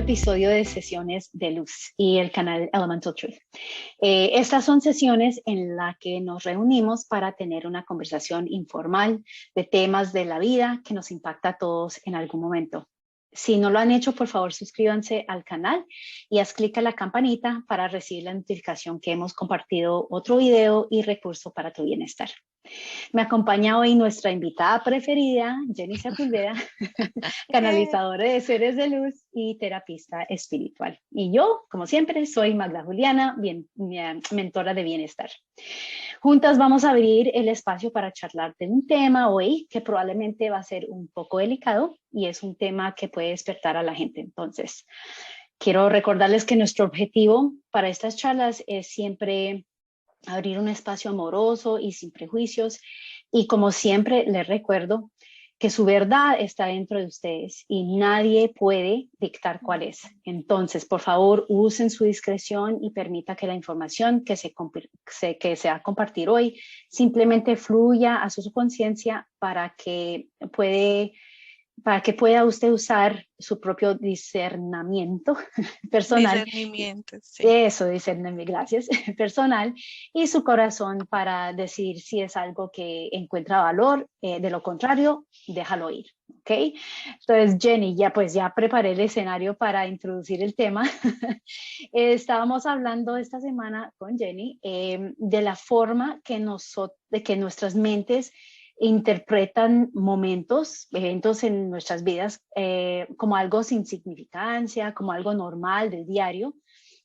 episodio de Sesiones de Luz y el canal Elemental Truth. Estas son sesiones en las que nos reunimos para tener una conversación informal de temas de la vida que nos impacta a todos en algún momento. Si no lo han hecho, por favor suscríbanse al canal y haz clic a la campanita para recibir la notificación que hemos compartido otro video y recurso para tu bienestar. Me acompaña hoy nuestra invitada preferida, Jenny Sepúlveda, canalizadora de seres de luz y terapista espiritual. Y yo, como siempre, soy Magda Juliana, mentora de bienestar. Juntas vamos a abrir el espacio para charlar de un tema hoy que probablemente va a ser un poco delicado y es un tema que puede despertar a la gente. Entonces, quiero recordarles que nuestro objetivo para estas charlas es siempre abrir un espacio amoroso y sin prejuicios. Y como siempre les recuerdo que su verdad está dentro de ustedes y nadie puede dictar cuál es. Entonces, por favor, usen su discreción y permita que la información que se va a compartir hoy simplemente fluya a su conciencia para que pueda usted usar su propio discernimiento personal. Discernimiento, sí. Eso, discernimiento, gracias, personal, y su corazón para decir si es algo que encuentra valor, de lo contrario, déjalo ir, ¿ok? Entonces, Jenny, ya preparé el escenario para introducir el tema. Estábamos hablando esta semana con Jenny de la forma de que nuestras mentes interpretan momentos, eventos en nuestras vidas como algo sin significancia, como algo normal del diario,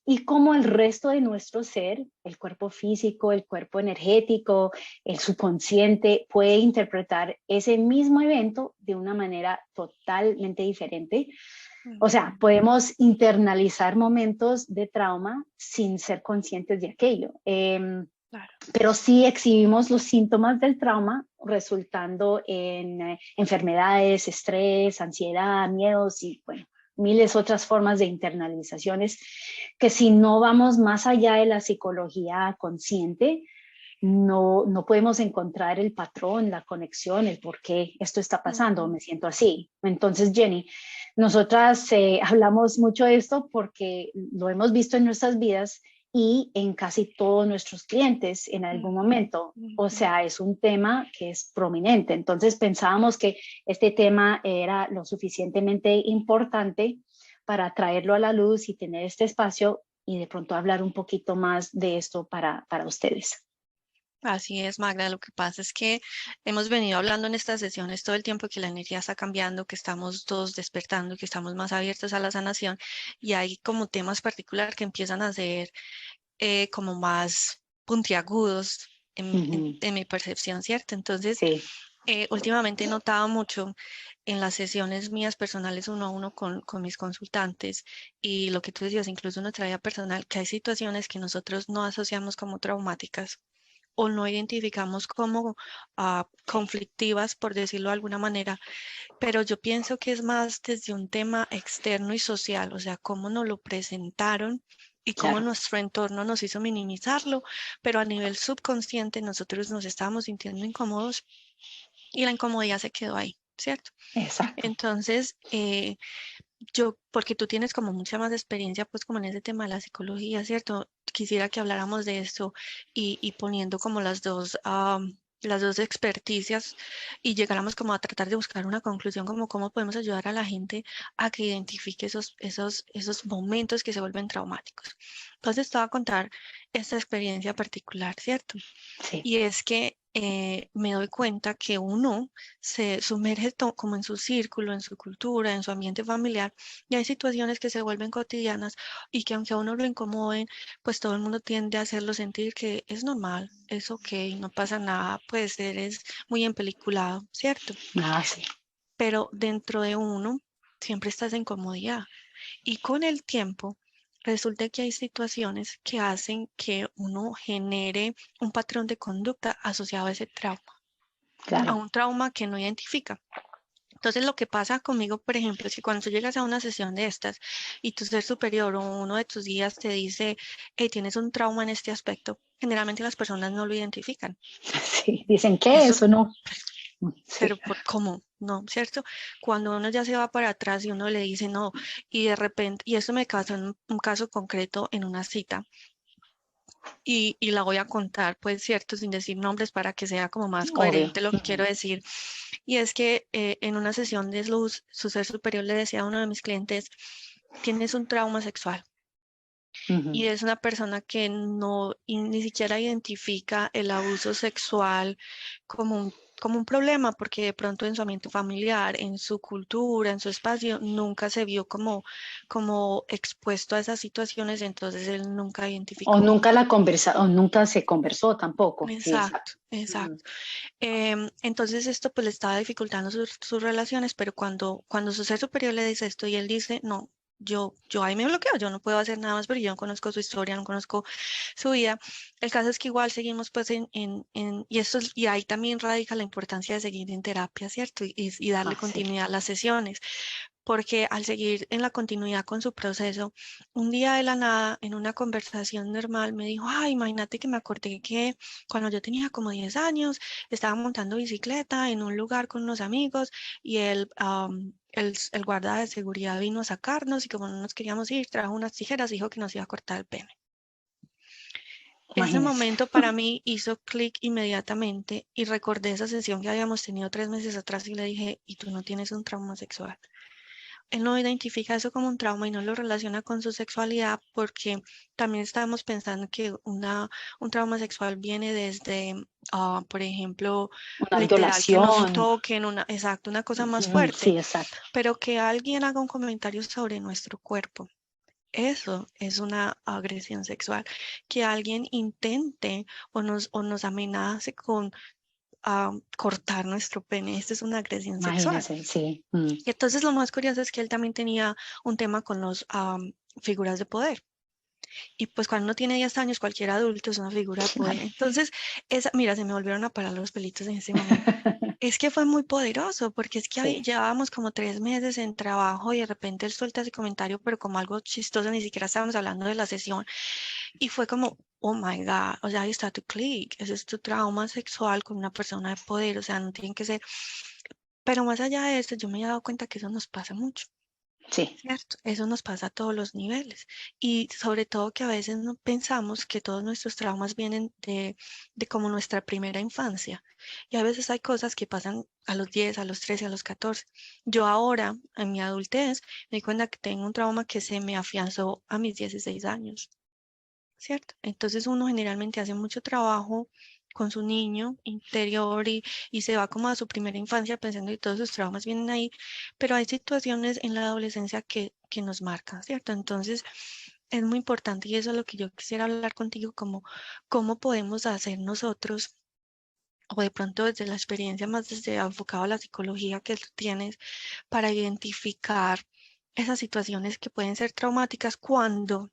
y como el resto de nuestro ser, el cuerpo físico, el cuerpo energético, el subconsciente, puede interpretar ese mismo evento de una manera totalmente diferente. O sea, podemos internalizar momentos de trauma sin ser conscientes de aquello. Claro. Pero sí exhibimos los síntomas del trauma resultando en enfermedades, estrés, ansiedad, miedos y bueno, miles otras formas de internalizaciones que si no vamos más allá de la psicología consciente, no podemos encontrar el patrón, la conexión, el por qué esto está pasando, me siento así. Entonces, Jenny, nosotras hablamos mucho de esto porque lo hemos visto en nuestras vidas y en casi todos nuestros clientes en algún momento. O sea, es un tema que es prominente. Entonces pensábamos que este tema era lo suficientemente importante para traerlo a la luz y tener este espacio y de pronto hablar un poquito más de esto para ustedes. Así es, Magda. Lo que pasa es que hemos venido hablando en estas sesiones todo el tiempo que la energía está cambiando, que estamos todos despertando, que estamos más abiertos a la sanación y hay como temas particulares que empiezan a ser como más puntiagudos en mi percepción, ¿cierto? Entonces, Sí. últimamente he notado mucho en las sesiones mías personales uno a uno con mis consultantes y lo que tú decías, incluso en nuestra vida personal, que hay situaciones que nosotros no asociamos como traumáticas o no identificamos como conflictivas, por decirlo de alguna manera, pero yo pienso que es más desde un tema externo y social, o sea, cómo nos lo presentaron y cómo Claro. nuestro entorno nos hizo minimizarlo, pero a nivel subconsciente nosotros nos estábamos sintiendo incómodos y la incomodidad se quedó ahí, ¿cierto? Exacto. Entonces, porque tú tienes como mucha más experiencia, pues como en ese tema de la psicología, ¿cierto? Quisiera que habláramos de eso y poniendo como las dos experticias y llegáramos como a tratar de buscar una conclusión como cómo podemos ayudar a la gente a que identifique esos momentos que se vuelven traumáticos. Entonces te voy a contar esta experiencia particular, ¿cierto? Sí. Y es que me doy cuenta que uno se sumerge como en su círculo, en su cultura, en su ambiente familiar, y hay situaciones que se vuelven cotidianas y que aunque a uno lo incomoden, pues todo el mundo tiende a hacerlo sentir que es normal, es ok, no pasa nada, pues eres muy empeliculado, ¿cierto? Sí. Pero dentro de uno siempre está esa incomodidad. Y con el tiempo, resulta que hay situaciones que hacen que uno genere un patrón de conducta asociado a ese trauma, a Claro. un trauma que no identifica. Entonces, lo que pasa conmigo, por ejemplo, es que cuando tú llegas a una sesión de estas y tu ser superior o uno de tus guías te dice, hey, tienes un trauma en este aspecto, generalmente las personas no lo identifican. Sí. Dicen que Eso eso no. Sí, pero ¿por cómo? No, ¿cierto? Cuando uno ya se va para atrás y uno le dice no, y de repente, y esto me pasó en un caso concreto en una cita, y la voy a contar, pues, ¿cierto? Sin decir nombres para que sea como más obvio. coherente lo que quiero decir. Y es que en una sesión de luz, su ser superior le decía a uno de mis clientes, tienes un trauma sexual. Ujú. Y es una persona que no ni siquiera identifica el abuso sexual como un problema, porque de pronto en su ambiente familiar, en su cultura, en su espacio, nunca se vio como expuesto a esas situaciones, entonces él nunca O identificó. nunca la conversa, o nunca se conversó tampoco. Sí, exacto. Exacto, exacto. Entonces esto pues le estaba dificultando sus relaciones, pero cuando su ser superior le dice esto y él dice, no, yo ahí me bloqueo, yo no puedo hacer nada más porque yo no conozco su historia, no conozco su vida. El caso es que igual seguimos pues y ahí también radica la importancia de seguir en terapia, ¿cierto? Y darle Ah, sí. continuidad a las sesiones, porque al seguir en la continuidad con su proceso, un día de la nada, en una conversación normal, me dijo, ay, imagínate que me acordé que cuando yo tenía como 10 años, estaba montando bicicleta en un lugar con unos amigos y el guarda de seguridad vino a sacarnos y como no nos queríamos ir, trajo unas tijeras y dijo que nos iba a cortar el pene. Ese Imagínese. momento para mí hizo clic inmediatamente y recordé esa sesión que habíamos tenido 3 meses atrás y le dije, ¿y tú no tienes un trauma sexual? Él no identifica eso como un trauma y no lo relaciona con su sexualidad porque también estamos pensando que un trauma sexual viene desde, por ejemplo, Una literal, que nos violación. toquen, exacto, una cosa más Ujú, fuerte, sí, exacto. pero que alguien haga un comentario sobre nuestro cuerpo. Eso es una agresión sexual. Que alguien intente o nos amenace con cortar nuestro pene. Esto es una agresión sexual. Imagínese, sí. Y entonces lo más curioso es que él también tenía un tema con los figuras de poder. Y pues cuando uno tiene 10 años, cualquier adulto es una figura de poder. Claro. Entonces, mira, se me volvieron a parar los pelitos en ese momento. Es que fue muy poderoso, porque es que Sí. llevábamos como 3 meses en trabajo y de repente él suelta ese comentario, pero como algo chistoso, ni siquiera estábamos hablando de la sesión. Y fue como, oh my God, o sea, ahí está tu clic, ese es tu trauma sexual con una persona de poder, o sea, no tiene que ser. Pero más allá de esto, yo me he dado cuenta que eso nos pasa mucho. Sí. ¿Cierto? Eso nos pasa a todos los niveles y sobre todo que a veces no pensamos que todos nuestros traumas vienen de como nuestra primera infancia y a veces hay cosas que pasan a los 10, a los 13, a los 14. Yo ahora, en mi adultez, me di cuenta que tengo un trauma que se me afianzó a mis 16 años. ¿Cierto? Entonces uno generalmente hace mucho trabajo con su niño interior y se va como a su primera infancia pensando que todos sus traumas vienen ahí, pero hay situaciones en la adolescencia que nos marcan, ¿cierto? Entonces es muy importante y eso es lo que yo quisiera hablar contigo, como cómo podemos hacer nosotros, o de pronto desde la experiencia más desde enfocado a la psicología que tú tienes, para identificar esas situaciones que pueden ser traumáticas cuando,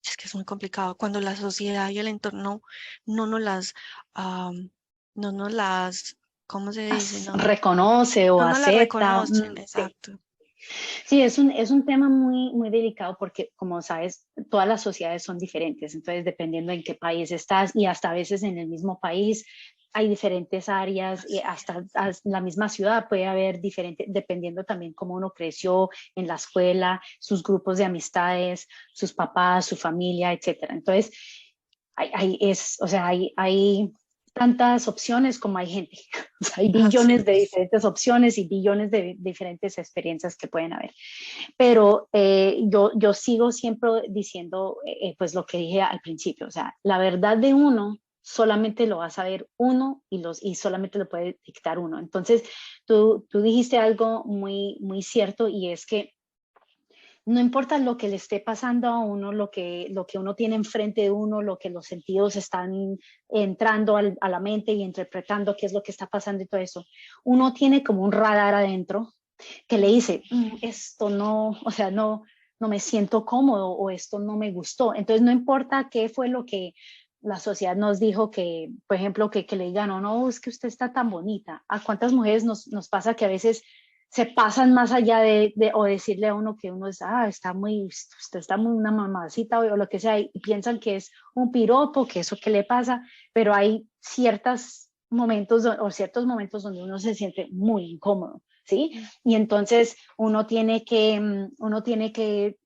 es que es muy complicado, cuando la sociedad y el entorno no nos las, am, no nos las, ¿cómo se dice? No, Reconoce o no nos las acepta. reconocen, Sí. exacto. Sí, es un tema muy, muy delicado porque, como sabes, todas las sociedades son diferentes. Entonces, dependiendo en qué país estás y hasta a veces en el mismo país hay diferentes áreas y Así hasta la misma ciudad puede haber diferentes, dependiendo también cómo uno creció en la escuela, sus grupos de amistades, sus papás, su familia, etcétera. Entonces, o sea, hay tantas opciones como hay gente. O sea, hay así billones de es. diferentes opciones y billones de diferentes experiencias que pueden haber. Pero yo sigo siempre diciendo pues lo que dije al principio, o sea, la verdad de uno solamente lo va a saber uno y solamente lo puede dictar uno. Entonces, tú dijiste algo muy, muy cierto y es que no importa lo que le esté pasando a uno, lo que uno tiene enfrente de uno, lo que los sentidos están entrando a la mente y interpretando qué es lo que está pasando y todo eso, uno tiene como un radar adentro que le Ujú. dice, esto no, o sea, no me siento cómodo o esto no me gustó. Entonces, no importa qué fue lo que la sociedad nos dijo que, por ejemplo, que le digan, no, es que usted está tan bonita. ¿A cuántas mujeres nos pasa que a veces se pasan más allá o decirle a uno que uno es, está muy, usted está muy una mamacita o lo que sea, y piensan que es un piropo, que eso que le pasa, pero hay ciertas momentos o ciertos momentos donde uno se siente muy incómodo, ¿sí? Y entonces uno tiene que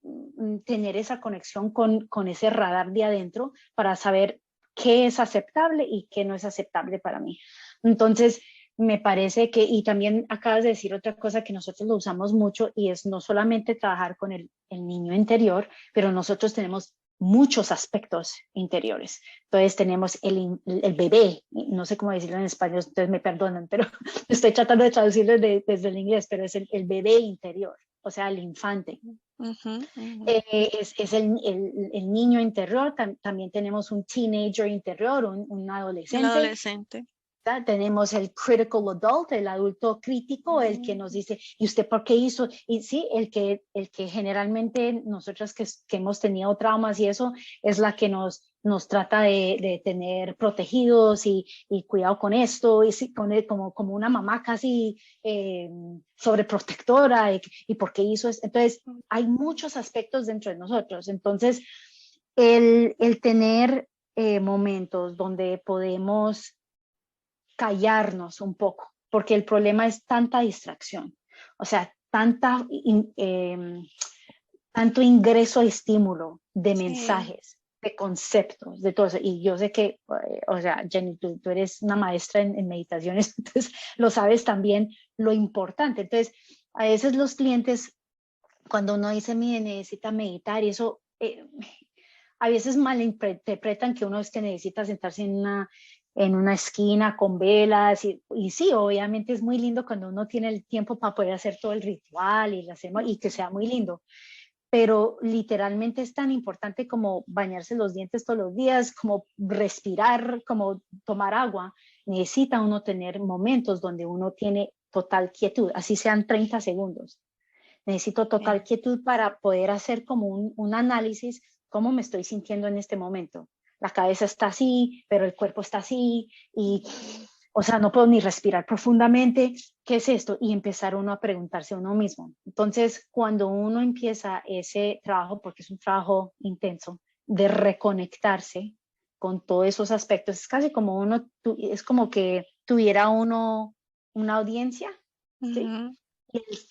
tener esa conexión con ese radar de adentro para saber qué es aceptable y qué no es aceptable para mí. Entonces, me parece que, y también acabas de decir otra cosa que nosotros lo usamos mucho y es no solamente trabajar con el niño interior, pero nosotros tenemos muchos aspectos interiores. Entonces tenemos el bebé, no sé cómo decirlo en español, entonces me perdonan, pero estoy tratando de traducirlo desde el inglés, pero es el bebé interior, o sea, el infante. Es el niño interior, también tenemos un teenager interior, un El adolescente. adolescente. Tenemos el critical adult, el adulto crítico, el que nos dice, ¿y usted por qué hizo? Y sí, el que generalmente nosotros que hemos tenido traumas y eso, es la que nos trata de tener protegidos y cuidado con esto, y sí, como una mamá casi sobreprotectora, y por qué hizo esto. Entonces, hay muchos aspectos dentro de nosotros. Entonces, el tener momentos donde podemos callarnos un poco, porque el problema es tanta distracción, o sea, tanto ingreso de estímulo, de Sí, mensajes, de conceptos, de todo eso. Y yo sé que, o sea, Jenny, tú eres una maestra en meditaciones, entonces lo sabes también lo importante. Entonces, a veces los clientes, cuando uno dice, mire, necesita meditar y eso, a veces malinterpretan que uno es que necesita sentarse en una esquina con velas y sí, obviamente es muy lindo cuando uno tiene el tiempo para poder hacer todo el ritual y que sea muy lindo, pero literalmente es tan importante como bañarse los dientes todos los días, como respirar, como tomar agua. Necesita uno tener momentos donde uno tiene total quietud, así sean 30 segundos. Necesito total sí. quietud para poder hacer como un análisis, cómo me estoy sintiendo en este momento. La cabeza está así, pero el cuerpo está así, y, o sea, no puedo ni respirar profundamente. ¿Qué es esto? Y empezar uno a preguntarse a uno mismo. Entonces, cuando uno empieza ese trabajo, porque es un trabajo intenso, de reconectarse con todos esos aspectos, es casi como es como que tuviera uno una audiencia, ¿sí? Ujú.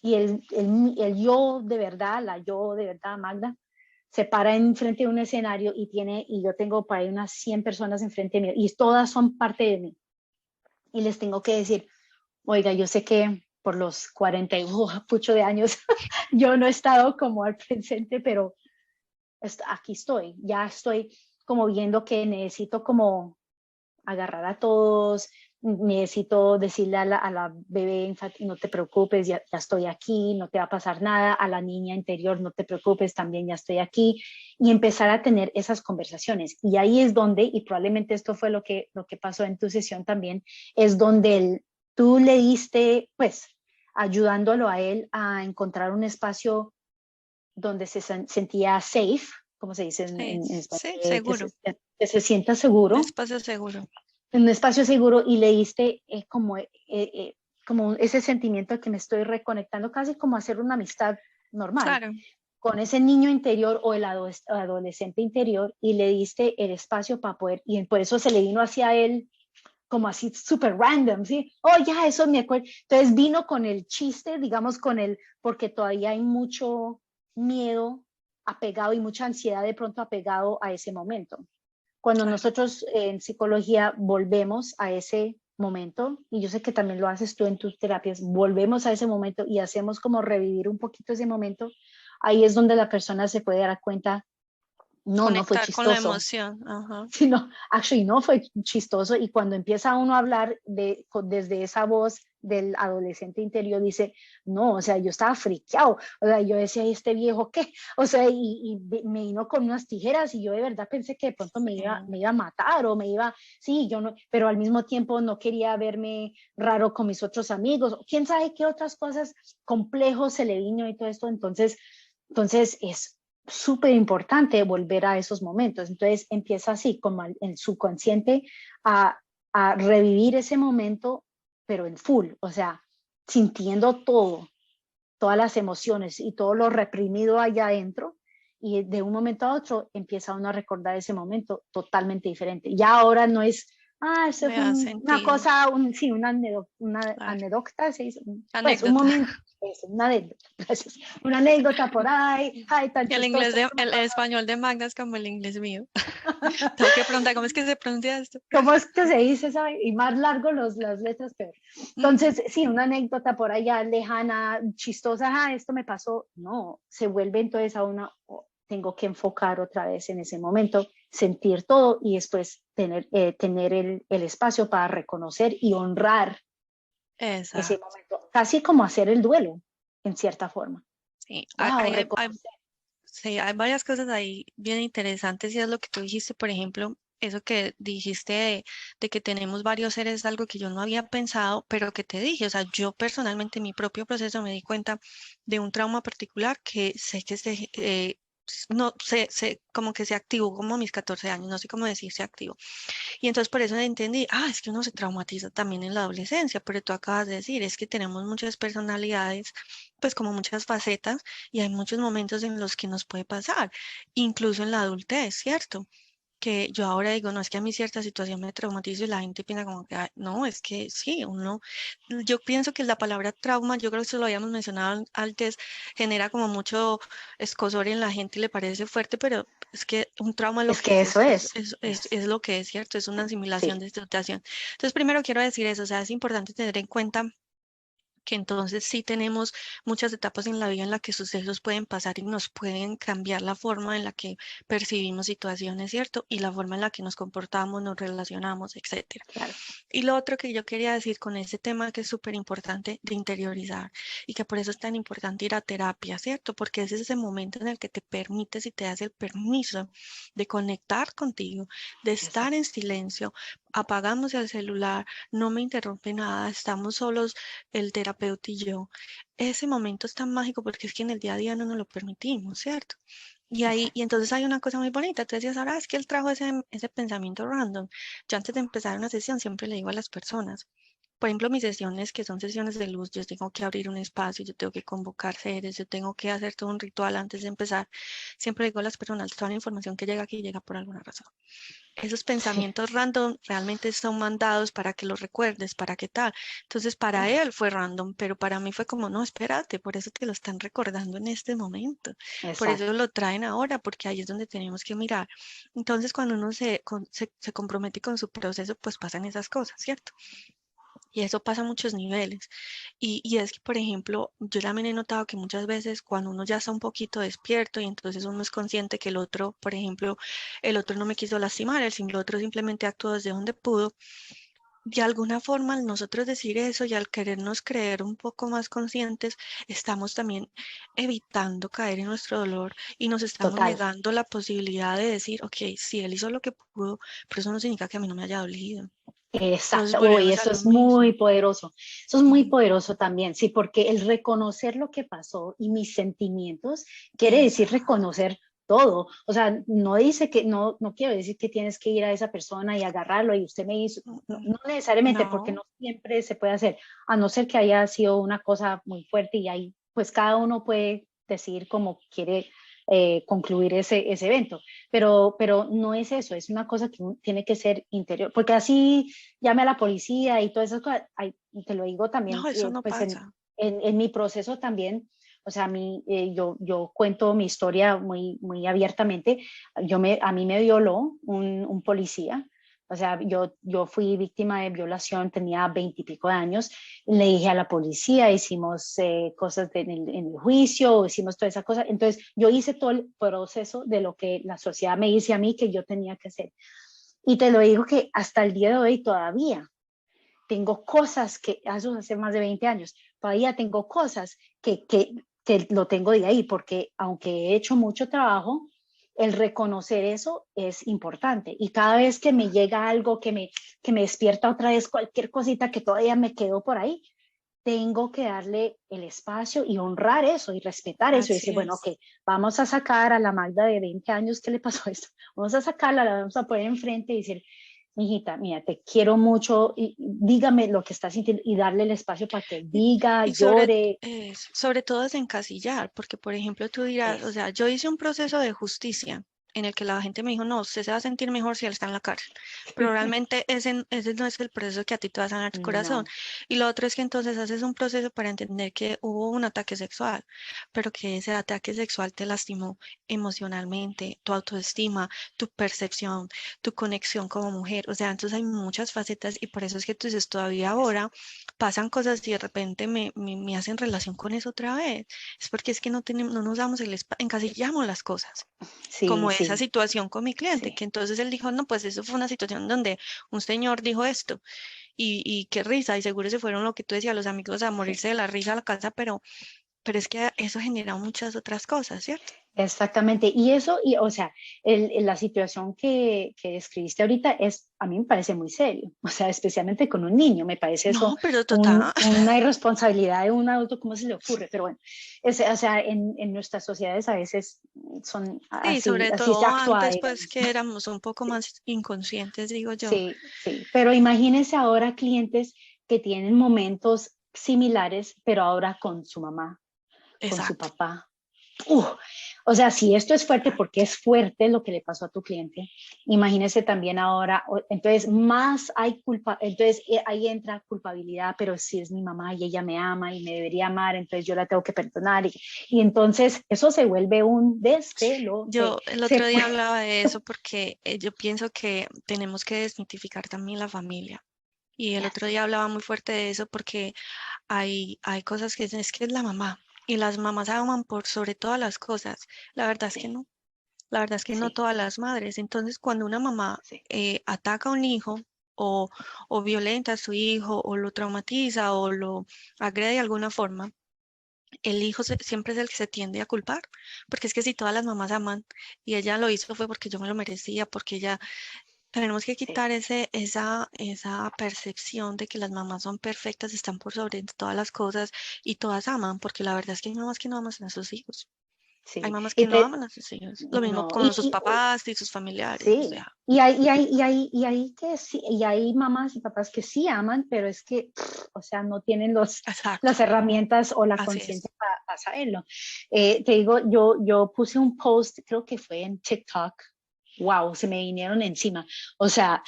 Y el yo de verdad, la yo de verdad, Magda, se para enfrente de un escenario y yo tengo para ahí unas 100 personas enfrente mío y todas son parte de mí. Y les tengo que decir, oiga, yo sé que por los 40 y mucho de años yo no he estado como al presente, pero aquí estoy, ya estoy como viendo que necesito como agarrar a todos, necesito decirle a la bebé infantil, no te preocupes, ya estoy aquí, no te va a pasar nada, a la niña interior, no te preocupes, también ya estoy aquí, y empezar a tener esas conversaciones. Y ahí es donde, y probablemente esto fue lo que pasó en tu sesión también, es donde tú le diste, pues, ayudándolo a él a encontrar un espacio donde se sentía safe, como se dice Sí, en español, sí, que se, seguro. que se sienta Un seguro espacio seguro. en un espacio seguro, y le diste como ese sentimiento de que me estoy reconectando, casi como hacer una amistad normal Claro. con ese niño interior o el adolescente interior, y le diste el espacio para poder, y por eso se le vino hacia él como así súper random, ¿sí? Oh, ya, eso me acuerdo. Entonces vino con el chiste, digamos, porque todavía hay mucho miedo apegado y mucha ansiedad de pronto apegado a ese momento. Cuando Claro. nosotros en psicología volvemos a ese momento, y yo sé que también lo haces tú en tus terapias, volvemos a ese momento y hacemos como revivir un poquito ese momento, ahí es donde la persona se puede dar cuenta, no, no fue Conectar con la chistoso, emoción. Ajá. sino, actually, no fue chistoso. Y cuando empieza uno a hablar desde esa voz del adolescente interior, dice, no, o sea, yo estaba friqueado, o sea, yo decía, ¿y este viejo qué? O sea, y me vino con unas tijeras y yo de verdad pensé que de pronto me iba, Sí. me iba a matar o sí, yo no, pero al mismo tiempo no quería verme raro con mis otros amigos, quién sabe qué otras cosas complejos se le vino y todo esto. Entonces es súper importante volver a esos momentos. Entonces empieza así, como el subconsciente, a, a revivir ese momento, pero en full, o sea, sintiendo todas las emociones y todo lo reprimido allá adentro. Y de un momento a otro empieza uno a recordar ese momento totalmente diferente. Ya ahora no es eso le fue da una sentido. cosa, sí, una Claro. anécdota, se dice, pues un Anécdota. momento, una anécdota, gracias, una anécdota por ahí, ay, tan Y el inglés chistoso, de, esto me el pasó. español de Magda es como el inglés mío. Tengo que preguntar, ¿cómo es que se pronuncia esto? ¿Cómo es que se dice, sabe? Y más largo las letras, peor. Ujú. Entonces, sí, una anécdota por allá lejana, chistosa, esto me pasó, no, se vuelve entonces a una, tengo que enfocar otra vez en ese momento, sentir todo y después tener el espacio para reconocer y honrar ese Exacto. momento, casi como hacer el duelo, en cierta forma. Sí, Wow, reconocer. sí, hay varias cosas ahí bien interesantes y es lo que tú dijiste, por ejemplo, eso que dijiste de que tenemos varios seres, es algo que yo no había pensado, pero que te dije, o sea, yo personalmente en mi propio proceso me di cuenta de un trauma particular que sé que no sé, como que se activó como a mis 14 años, no sé cómo decir se activó. Y entonces por eso entendí, es que uno se traumatiza también en la adolescencia, pero tú acabas de decir, es que tenemos muchas personalidades, pues como muchas facetas, y hay muchos momentos en los que nos puede pasar, incluso en la adultez, ¿cierto? Que yo ahora digo, no, es que a mí cierta situación me traumatizo y la gente piensa como que, "Ay, no, es que sí, yo pienso que la palabra trauma, yo creo que eso lo habíamos mencionado antes, genera como mucho escozor en la gente y le parece fuerte, pero es que un trauma lo Es que que eso es lo que es cierto, es una asimilación sí, de situación. Entonces, primero quiero decir eso, o sea, es importante tener en cuenta que entonces sí tenemos muchas etapas en la vida en la que sucesos pueden pasar y nos pueden cambiar la forma en la que percibimos situaciones, ¿cierto? Y la forma en la que nos comportamos, nos relacionamos, etcétera. claro, Y lo otro que yo quería decir con ese tema que es súper importante de interiorizar y que por eso es tan importante ir a terapia, ¿cierto? Porque ese es ese momento en el que te permites y te das el permiso de conectar contigo, de estar exacto. en silencio, apagamos el celular, no me interrumpe nada, estamos solos el terapeuta y yo. Ese momento es tan mágico porque es que en el día a día no nos lo permitimos, ¿cierto? Y Exacto. entonces hay una cosa muy bonita. Tú decías, ahora es que él trajo ese pensamiento random. Yo antes de empezar una sesión siempre le digo a las personas, por ejemplo, mis sesiones, que son sesiones de luz, yo tengo que abrir un espacio, yo tengo que convocar seres, yo tengo que hacer todo un ritual antes de empezar. Siempre le digo a las personas, toda la información que llega aquí llega por alguna razón. Esos Sí, pensamientos random realmente son mandados para que los recuerdes, para qué tal. Entonces, para él fue random, pero para mí fue como, no, espérate, por eso te lo están recordando en este momento. Por eso exacto. lo traen ahora, porque ahí es donde tenemos que mirar. Entonces, cuando uno se compromete con su proceso, pues pasan esas cosas, ¿cierto? Y eso pasa a muchos niveles. Y es que, por ejemplo, yo también he notado que muchas veces cuando uno ya está un poquito despierto y entonces uno es consciente que el otro, por ejemplo, el otro no me quiso lastimar, el otro simplemente actuó desde donde pudo, de alguna forma al nosotros decir eso y al querernos creer un poco más conscientes, estamos también evitando caer en nuestro dolor y nos estamos Total. negando la posibilidad de decir, ok, sí, él hizo lo que pudo, pero eso no significa que a mí no me haya dolido. Entonces Exacto. Uy, volvemos a eso lo es muy mismo. poderoso. Eso es muy Ujú. poderoso también, sí, porque el reconocer lo que pasó y mis sentimientos quiere decir Exacto. reconocer todo. O sea, no dice que, no quiero decir que tienes que ir a esa persona y agarrarlo y usted me hizo, no, Ujú. no necesariamente, porque No, no siempre se puede hacer, a no ser que haya sido una cosa muy fuerte y ahí, pues cada uno puede decidir cómo quiere concluir ese evento. Pero no es eso, es una cosa que tiene que ser interior, porque así llame a la policía y todas esas cosas, ay, y te lo digo también, no, eso no pues pasa. en mi proceso también, o sea, yo cuento mi historia muy abiertamente, a mí me violó un policía, o sea, yo fui víctima de violación, tenía 20 y pico de años, le dije a la policía, hicimos cosas en el juicio, hicimos toda esa cosa. Entonces, yo hice todo el proceso de lo que la sociedad me dice a mí que yo tenía que hacer. Y te lo digo que hasta el día de hoy todavía tengo cosas que, eso hace más de 20 años, todavía tengo cosas que lo tengo de ahí, porque aunque he hecho mucho trabajo, el reconocer eso es importante. Y cada vez que me llega algo que me despierta otra vez cualquier cosita que todavía me quedó por ahí, tengo que darle el espacio y honrar eso y respetar eso y Así decir, bueno, es. ok, vamos a sacar a la Magda de 20 años que le pasó esto, vamos a sacarla, la vamos a poner enfrente y decir, mijita, mira, te quiero mucho y dígame lo que estás sintiendo y darle el espacio para que Y, diga, y llore. sobre todo desencasillar, porque por ejemplo tú dirás, o Eso, sea, yo hice un proceso de justicia. en el que la gente me dijo, no, usted se va a sentir mejor si él está en la cárcel, pero realmente ese no es el proceso que a ti te va a sanar tu corazón. No, Y lo otro es que entonces haces un proceso para entender que hubo un ataque sexual, pero que ese ataque sexual te lastimó emocionalmente, tu autoestima, tu percepción, tu conexión como mujer. O sea, entonces hay muchas facetas y por eso es que tú dices, todavía ahora pasan cosas y de repente me hacen relación con eso otra vez. Es porque es que no tenemos, no nos damos el espacio, encasillamos las cosas, sí, como esa sí, situación con mi cliente, sí. que entonces él dijo, no, pues eso fue una situación donde un señor dijo esto y qué risa, y seguro se fueron lo que tú decías, los amigos a Sí. morirse de la risa a la casa, pero es que eso genera muchas otras cosas, ¿cierto? Exactamente. Y eso, y, o sea, la situación que describiste ahorita es, a mí me parece muy serio. O sea, especialmente con un niño, me parece eso No, pero total. una irresponsabilidad de un adulto, ¿cómo se le ocurre? Pero bueno, o sea, en nuestras sociedades a veces son Sí, así, sobre así se todo actúa, antes, pues digamos. que éramos un poco más inconscientes, digo yo. Sí, sí. Pero imagínense ahora clientes que tienen momentos similares, pero ahora con su mamá, con su Exacto. papá. Uf, o sea, si esto es fuerte porque es fuerte lo que le pasó a tu cliente, imagínese también ahora, entonces más hay culpa, entonces ahí entra culpabilidad, pero si es mi mamá y ella me ama y me debería amar, entonces yo la tengo que perdonar y entonces eso se vuelve un despelote. Yo el Se otro día puede, hablaba de eso porque yo pienso que tenemos que desmitificar también la familia. Y el otro día hablaba muy fuerte de eso porque hay cosas que dicen, es que es la mamá y las mamás aman por sobre todas las cosas. La verdad es que sí, no. La verdad es que no sí, todas las madres. Entonces, cuando una mamá sí, ataca a un hijo o, o violenta a su hijo o lo traumatiza o lo agrede de alguna forma, el hijo siempre es el que se tiende a culpar. Porque es que si todas las mamás aman y ella lo hizo fue porque yo me lo merecía, porque ella... Tenemos que sí. quitar esa percepción de que las mamás son perfectas, están por sobre todas las cosas y todas aman, porque la verdad es que hay mamás que no aman a sus hijos. Hay Sí, mamás que y no aman a sus hijos. Lo mismo no, con sus papás y sus familiares. O sí, sea, que sí, y hay mamás y papás que sí aman, pero es que, o sea, no tienen exacto, las herramientas o la así es. conciencia para saberlo. Te digo, yo puse un post, creo que fue en TikTok, wow, se me vinieron encima. O sea,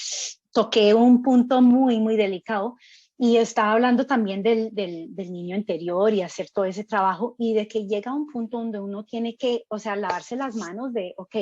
toqué un punto muy, muy delicado y estaba hablando también del niño interior y hacer todo ese trabajo y de que llega un punto donde uno tiene que, o sea, lavarse las manos de, ok,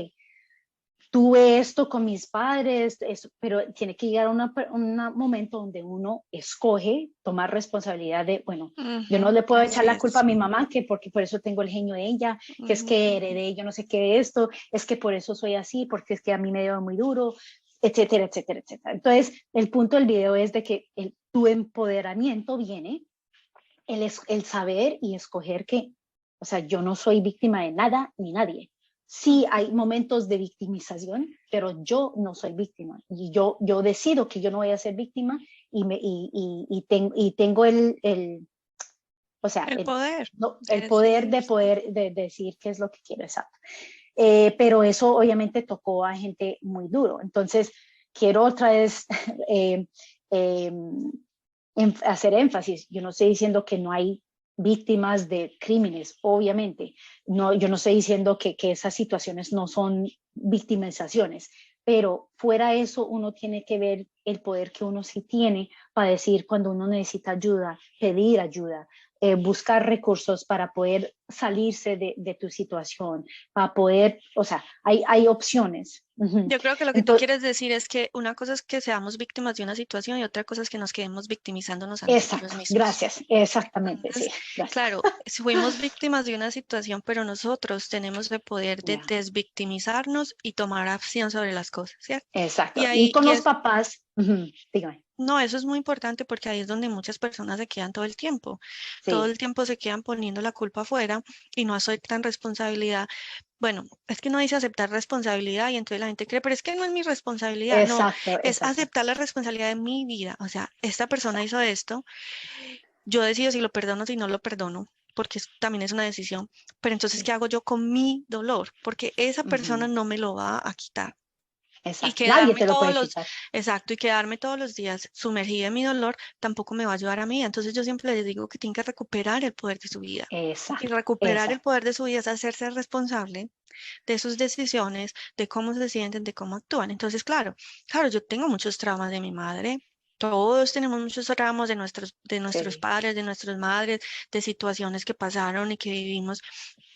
tuve esto con mis padres, eso, pero tiene que llegar a un momento donde uno escoge tomar responsabilidad de, bueno, yo no Ujú, le puedo echar así la culpa a es. mi mamá, que porque por eso tengo el genio de ella, que es Ujú. que heredé yo no sé qué de esto, es que por eso soy así, porque es que a mí me dio muy duro, etcétera, etcétera, etcétera. Entonces, el punto del video es de que tu empoderamiento viene, el saber y escoger que, o sea, yo no soy víctima de nada ni nadie. Sí Ujú. hay momentos de victimización, pero yo no soy víctima. Y yo decido que yo no voy a ser víctima y tengo o sea, El poder no, de el poder decidir, de sí. poder de decir qué es lo que quiero, exacto. Pero eso obviamente tocó a gente muy duro. Entonces, quiero otra vez eh, eh, hacer énfasis. Yo no estoy diciendo que no hay víctimas de crímenes, obviamente. No, yo no estoy diciendo que esas situaciones no son victimizaciones, pero fuera eso uno tiene que ver el poder que uno sí tiene para decir cuando uno necesita ayuda, pedir ayuda, buscar recursos para poder salirse de tu situación, para poder, o sea, hay opciones. Uh-huh. Yo creo que lo que tú Entonces, quieres decir es que una cosa es que seamos víctimas de una situación y otra cosa es que nos quedemos victimizándonos a nosotros exacto, mismos. gracias, exactamente, sí, Entonces, gracias. claro, si fuimos víctimas de una situación, pero nosotros tenemos el poder de Yeah. desvictimizarnos y tomar acción sobre las cosas, ¿cierto? Y Exacto. Y ahí, con los papás, uh-huh, dígame, no, eso es muy importante porque ahí es donde muchas personas se quedan todo el tiempo. Todo sí, el tiempo se quedan poniendo la culpa afuera y no aceptan responsabilidad. Bueno, es que no dice aceptar responsabilidad y entonces la gente cree, pero es que no es mi responsabilidad. No, exacto, es exacto. aceptar la responsabilidad de mi vida. O sea, esta persona hizo esto, yo decido si lo perdono, si no lo perdono, porque también es una decisión. Pero entonces, ¿qué Sí. hago yo con mi dolor? Porque esa persona Uh-huh. no me lo va a quitar. Y Exacto. Nadie quedarme te lo todos puede los, quitar. exacto, y quedarme todos los días sumergida en mi dolor tampoco me va a ayudar a mí. Entonces yo siempre les digo que tienen que recuperar el poder de su vida. Y Exacto, recuperar el exacto. poder de su vida es hacerse responsable de sus decisiones, de cómo se sienten, de cómo actúan. Entonces, claro, yo tengo muchos traumas de mi madre. Todos tenemos muchos traumas de nuestros Sí, padres, de nuestras madres, de situaciones que pasaron y que vivimos.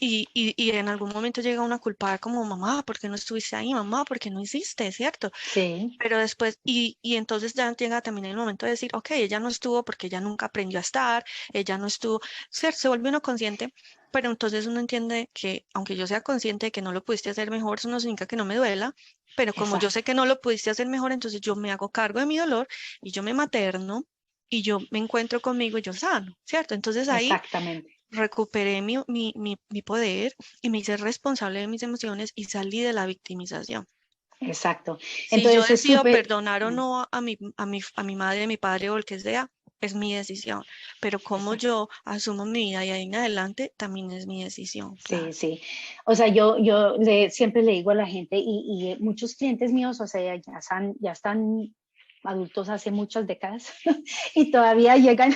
Y en algún momento llega una culpada como mamá, ¿por qué no estuviste ahí, mamá? ¿Por qué no hiciste? ¿Cierto? sí, Pero después, y entonces ya llega también el momento de decir, ok, ella no estuvo porque ella nunca aprendió a estar, ella no estuvo, ¿cierto? Se vuelve uno consciente, pero entonces uno entiende que aunque yo sea consciente de que no lo pudiste hacer mejor, eso no significa que no me duela, pero como yo sé exacto, que no lo pudiste hacer mejor, entonces yo me hago cargo de mi dolor y yo me materno y yo me encuentro conmigo y yo sano, ¿cierto? Entonces ahí exactamente, recuperé mi poder y me hice responsable de mis emociones y salí de la victimización. exacto. Si yo Entonces es decido súper, perdonar o no a mi madre, a mi padre o el que sea, es mi decisión. Pero como exacto. yo asumo mi vida y ahí en adelante, también es mi decisión, Sí, claro. sí. O sea, siempre le digo a la gente y muchos clientes míos, o sea, ya están adultos hace muchas décadas y todavía llegan,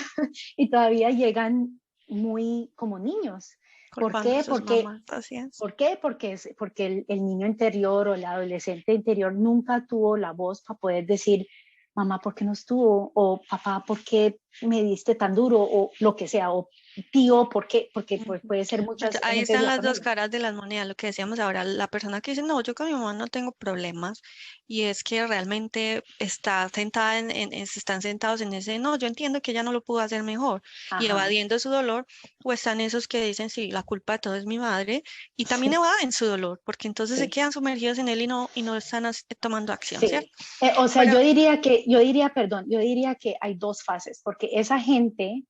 y todavía llegan muy como niños. ¿Por Culpando a qué? sus mamás, así es. ¿Por qué? Porque el niño interior o el adolescente interior nunca tuvo la voz para poder decir, mamá, ¿por qué no estuvo? O papá, ¿por qué me diste tan duro? O lo que sea, o tío, ¿por qué? Porque pues, Ujú. puede ser muchas Ahí gente de están la las dos familia. caras de las monedas, lo que decíamos ahora, la persona que dice, no, yo con mi mamá no tengo problemas, y es que realmente está sentada están sentados en ese, no, yo entiendo que ella no lo pudo hacer mejor, y Ajá, evadiendo su dolor, o están esos que dicen, sí, la culpa de todo es mi madre, y también sí, evaden su dolor, porque entonces se sí, quedan sumergidos en él y no están tomando acción, ¿cierto? sí. O sea, Pero, yo diría que hay dos fases, porque esa gente,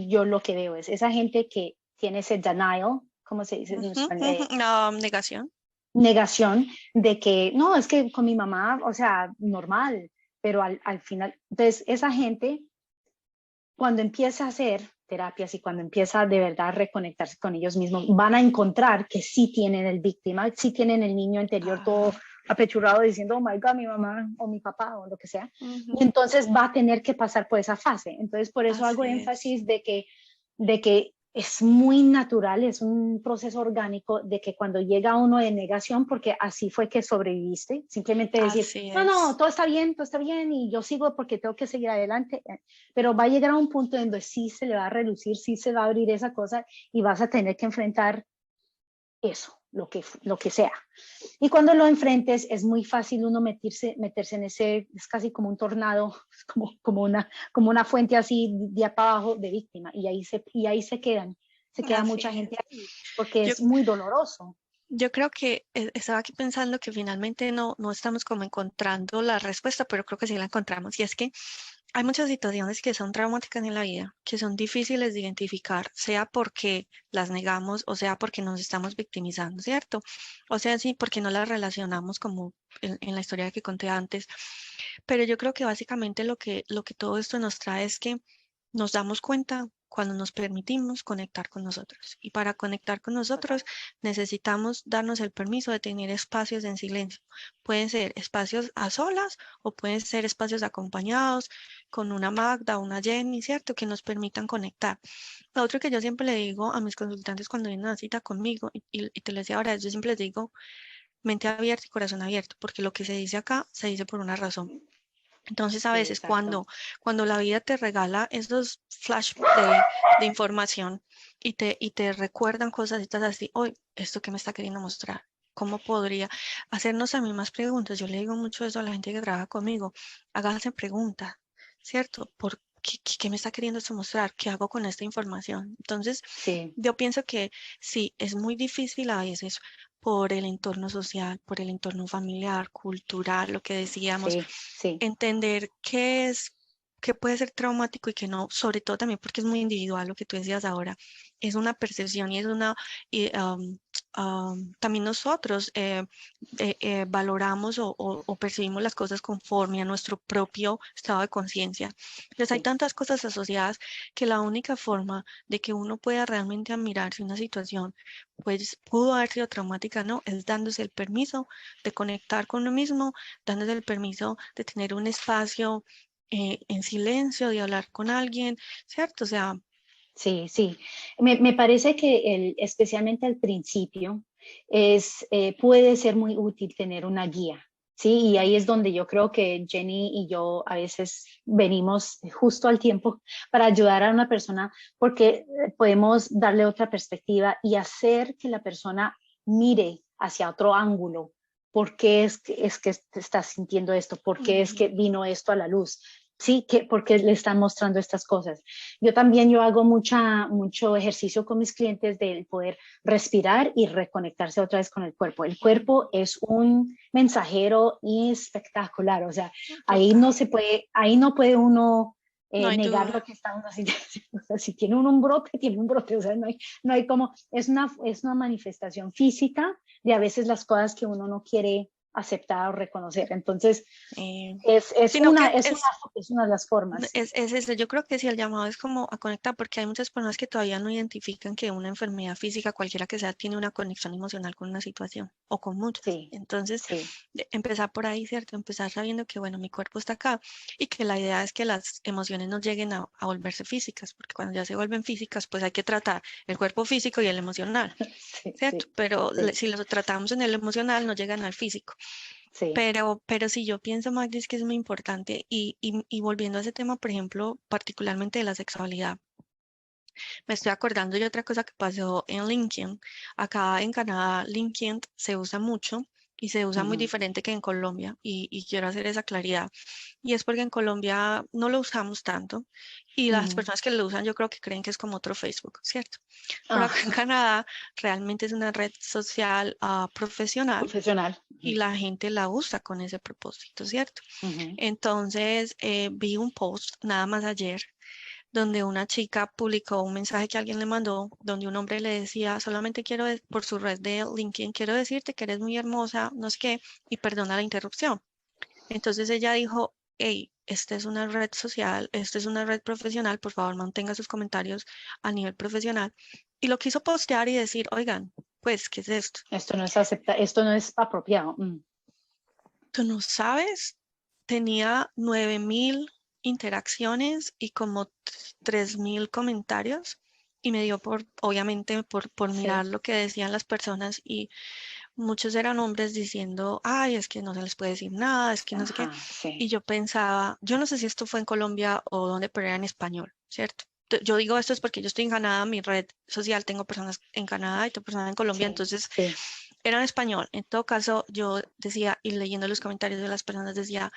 yo lo que veo es esa gente que tiene ese denial, ¿cómo se dice en ujú, español? ujú, no, negación. Negación de que no, es que con mi mamá, o sea, normal, pero al final, entonces esa gente cuando empieza a hacer terapias y cuando empieza de verdad a reconectarse con ellos mismos, van a encontrar que sí tienen el víctima, sí tienen el niño interior todo Ajá, apechurado diciendo, oh my God, mi mamá o mi papá o lo que sea. Y ujú, entonces va a tener que pasar por esa fase. Entonces, por eso hago así es. énfasis de que es muy natural, es un proceso orgánico de que cuando llega uno de negación, porque así fue que sobreviviste, simplemente decir, Así no, no, es. todo está bien y yo sigo porque tengo que seguir adelante, pero va a llegar a un punto en donde sí se le va a reducir, sí se va a abrir esa cosa y vas a tener que enfrentar eso, lo que sea. Y cuando lo enfrentes es muy fácil uno meterse en ese, es casi como un tornado, como una fuente así de para abajo de víctima y ahí se queda Así mucha gente es. ahí porque Yo es muy doloroso. Yo creo que estaba aquí pensando que finalmente no estamos como encontrando la respuesta, pero creo que sí la encontramos. Y es que hay muchas situaciones que son traumáticas en la vida, que son difíciles de identificar, sea porque las negamos o sea porque nos estamos victimizando, ¿cierto? O sea, sí, porque no las relacionamos como en la historia que conté antes. Pero yo creo que básicamente lo que todo esto nos trae es que nos damos cuenta cuando nos permitimos conectar con nosotros. Y para conectar con nosotros necesitamos darnos el permiso de tener espacios en silencio. Pueden ser espacios a solas o pueden ser espacios acompañados con una Magda o una Jenny, ¿cierto? Que nos permitan conectar. Lo otro que yo siempre le digo a mis consultantes cuando vienen a una cita conmigo, y te lo decía ahora, yo siempre les digo mente abierta y corazón abierto, porque lo que se dice acá se dice por una razón. Entonces, a Sí, veces exacto. cuando la vida te regala esos flash de información y te recuerdan cosas y estás así, hoy, ¿esto que me está queriendo mostrar? ¿Cómo podría hacernos a mí más preguntas? Yo le digo mucho eso a la gente que trabaja conmigo. Háganse preguntas, ¿cierto? ¿Por qué me está queriendo esto mostrar? ¿Qué hago con esta información? Entonces, Sí, yo pienso que sí, es muy difícil a veces por el entorno social, por el entorno familiar, cultural, lo que decíamos, sí, sí, entender qué puede ser traumático y qué no, sobre todo también porque es muy individual lo que tú decías ahora, es una percepción y es una también nosotros valoramos o percibimos las cosas conforme a nuestro propio estado de conciencia. Entonces hay Sí, tantas cosas asociadas que la única forma de que uno pueda realmente admirarse una situación, pues pudo haber sido traumática, ¿no? Es dándose el permiso de conectar con uno mismo, dándose el permiso de tener un espacio en silencio, de hablar con alguien, ¿cierto? O sea, sí, sí. Me parece que especialmente al principio puede ser muy útil tener una guía. Sí, y ahí es donde yo creo que Jenny y yo a veces venimos justo al tiempo para ayudar a una persona porque podemos darle otra perspectiva y hacer que la persona mire hacia otro ángulo. ¿Por qué es que estás sintiendo esto? ¿Por qué es ujú, que vino esto a la luz? Sí, ¿por qué le están mostrando estas cosas? Yo hago mucho ejercicio con mis clientes del poder respirar y reconectarse otra vez con el cuerpo. El cuerpo es un mensajero espectacular, o sea, total, ahí no puede uno no hay negar duda. lo que está uno haciendo. O sea, si tiene uno un brote, tiene un brote, o sea, no hay como, es una manifestación física de a veces las cosas que uno no quiere aceptar o reconocer. Entonces, eh, es sino una, que es una de las formas. es eso. Yo creo que si el llamado es como a conectar, porque hay muchas personas que todavía no identifican que una enfermedad física, cualquiera que sea, tiene una conexión emocional con una situación o con muchas. Sí, Entonces, sí. empezar por ahí, ¿cierto? Empezar sabiendo que, bueno, mi cuerpo está acá y que la idea es que las emociones no lleguen a volverse físicas, porque cuando ya se vuelven físicas, pues hay que tratar el cuerpo físico y el emocional, Sí, ¿cierto? sí, Pero sí, si lo tratamos en el emocional, no llegan al físico. sí. Pero sí, yo pienso, Magdis, que es muy importante y volviendo a ese tema, por ejemplo, particularmente de la sexualidad, me estoy acordando de otra cosa que pasó en LinkedIn. Acá en Canadá, LinkedIn se usa mucho y se usa muy Ujú, diferente que en Colombia y quiero hacer esa claridad. Y es porque en Colombia no lo usamos tanto y las ujú. personas que lo usan yo creo que creen que es como otro Facebook, ¿cierto? Pero Ah, acá en Canadá realmente es una red social profesional profesional. y Ujú, la gente la usa con ese propósito, ¿cierto? ujú. Entonces, vi un post nada más ayer donde una chica publicó un mensaje que alguien le mandó, donde un hombre le decía, solamente quiero, por su red de LinkedIn, quiero decirte que eres muy hermosa, no sé qué, y perdona la interrupción. Entonces ella dijo, hey, esta es una red social, esta es una red profesional, por favor mantenga sus comentarios a nivel profesional. Y lo quiso postear y decir, oigan, pues, ¿qué es esto? Esto no es apropiado. Mm. Tú no sabes, tenía 9.000 interacciones y como 3.000 comentarios y me dio por, obviamente, por mirar Sí, lo que decían las personas y muchos eran hombres diciendo, ay, es que no se les puede decir nada, es que no sé qué. ajá, sí. Y yo pensaba, yo no sé si esto fue en Colombia o donde, pero era en español, ¿cierto? Yo digo esto es porque yo estoy en Canadá, mi red social, tengo personas en Canadá y tengo personas en Colombia, Sí, entonces sí. era en español. En todo caso, yo decía, y leyendo los comentarios de las personas, decía,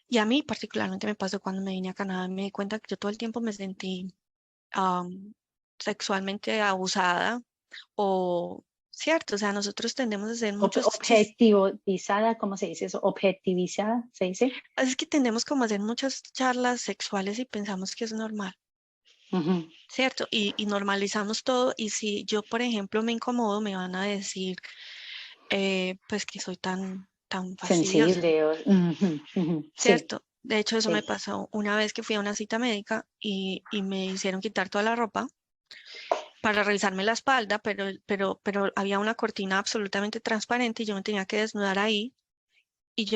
y a mí particularmente me pasó cuando me vine a Canadá, me di cuenta que yo todo el tiempo me sentí sexualmente abusada o, cierto, o sea, nosotros tendemos a hacer muchos chistes, Objetivizada, ¿cómo se dice eso? Objetivizada, ¿se dice? es que tendemos como a hacer muchas charlas sexuales y pensamos que es normal. Ujú. ¿Cierto? Y normalizamos todo y si yo, por ejemplo, me incomodo, me van a decir, pues que soy tan fastidiosa. Sensible. Ujú, ujú. Sí, ¿Cierto? De hecho, eso me sí. pasó una vez que fui a una cita médica y me hicieron quitar toda la ropa para revisarme la espalda, pero había una cortina absolutamente transparente y yo me tenía que desnudar ahí. Y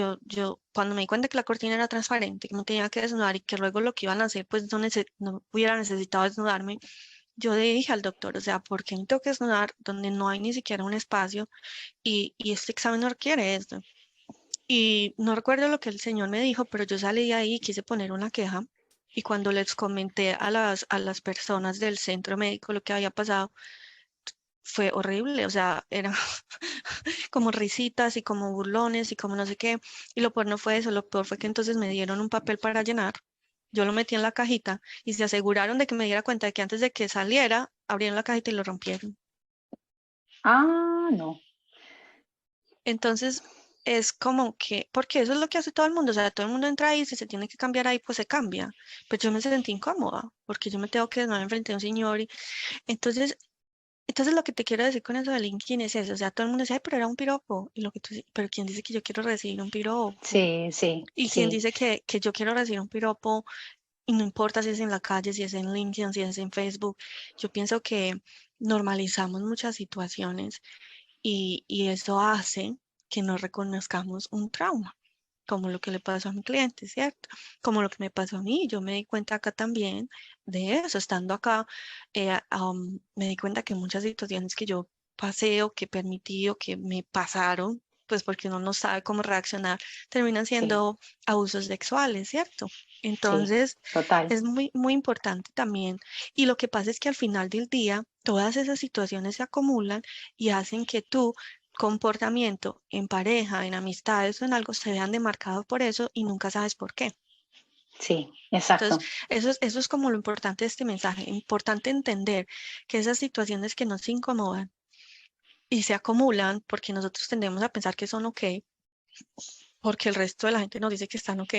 cuando me di cuenta que la cortina era transparente, que me tenía que desnudar y que luego lo que iban a hacer, pues no hubiera necesitado desnudarme, yo le dije al doctor, o sea, ¿por qué me tengo que desnudar donde no hay ni siquiera un espacio y este examen no requiere esto? Y no recuerdo lo que el señor me dijo, pero yo salí de ahí y quise poner una queja. Y cuando les comenté a las personas del centro médico lo que había pasado, fue horrible. O sea, era como risitas y como burlones y como no sé qué. Y lo peor no fue eso, lo peor fue que entonces me dieron un papel para llenar. Yo lo metí en la cajita y se aseguraron de que me diera cuenta de que antes de que saliera, abrieron la cajita y lo rompieron. Ah, no. Entonces, es como que, porque eso es lo que hace todo el mundo, o sea, todo el mundo entra ahí, si se tiene que cambiar ahí, pues se cambia. Pero yo me sentí incómoda, porque yo me tengo que desnudar enfrente de un señor. Entonces, Entonces lo que te quiero decir con eso de LinkedIn es eso, o sea, todo el mundo dice, "Ay, pero era un piropo", y lo que tú dices, pero ¿quién dice que yo quiero recibir un piropo? Sí, sí, Y quién sí, dice que yo quiero recibir un piropo, y no importa si es en la calle, si es en LinkedIn, si es en Facebook. Yo pienso que normalizamos muchas situaciones y eso hace que no reconozcamos un trauma, como lo que le pasó a mi cliente, ¿cierto? Como lo que me pasó a mí. Yo me di cuenta acá también de eso, estando acá, me di cuenta que muchas situaciones que yo pasé o que permití o que me pasaron, pues porque uno no sabe cómo reaccionar, terminan sí, siendo abusos sexuales, ¿cierto? sí, Entonces, total. es muy, muy importante también. Y lo que pasa es que al final del día, todas esas situaciones se acumulan y hacen que tu comportamiento en pareja, en amistades o en algo se vean demarcados por eso y nunca sabes por qué. Sí, Entonces, exacto. eso es como lo importante de este mensaje. Importante entender que esas situaciones que nos incomodan y se acumulan porque nosotros tendemos a pensar que son ok, porque el resto de la gente nos dice que están ok,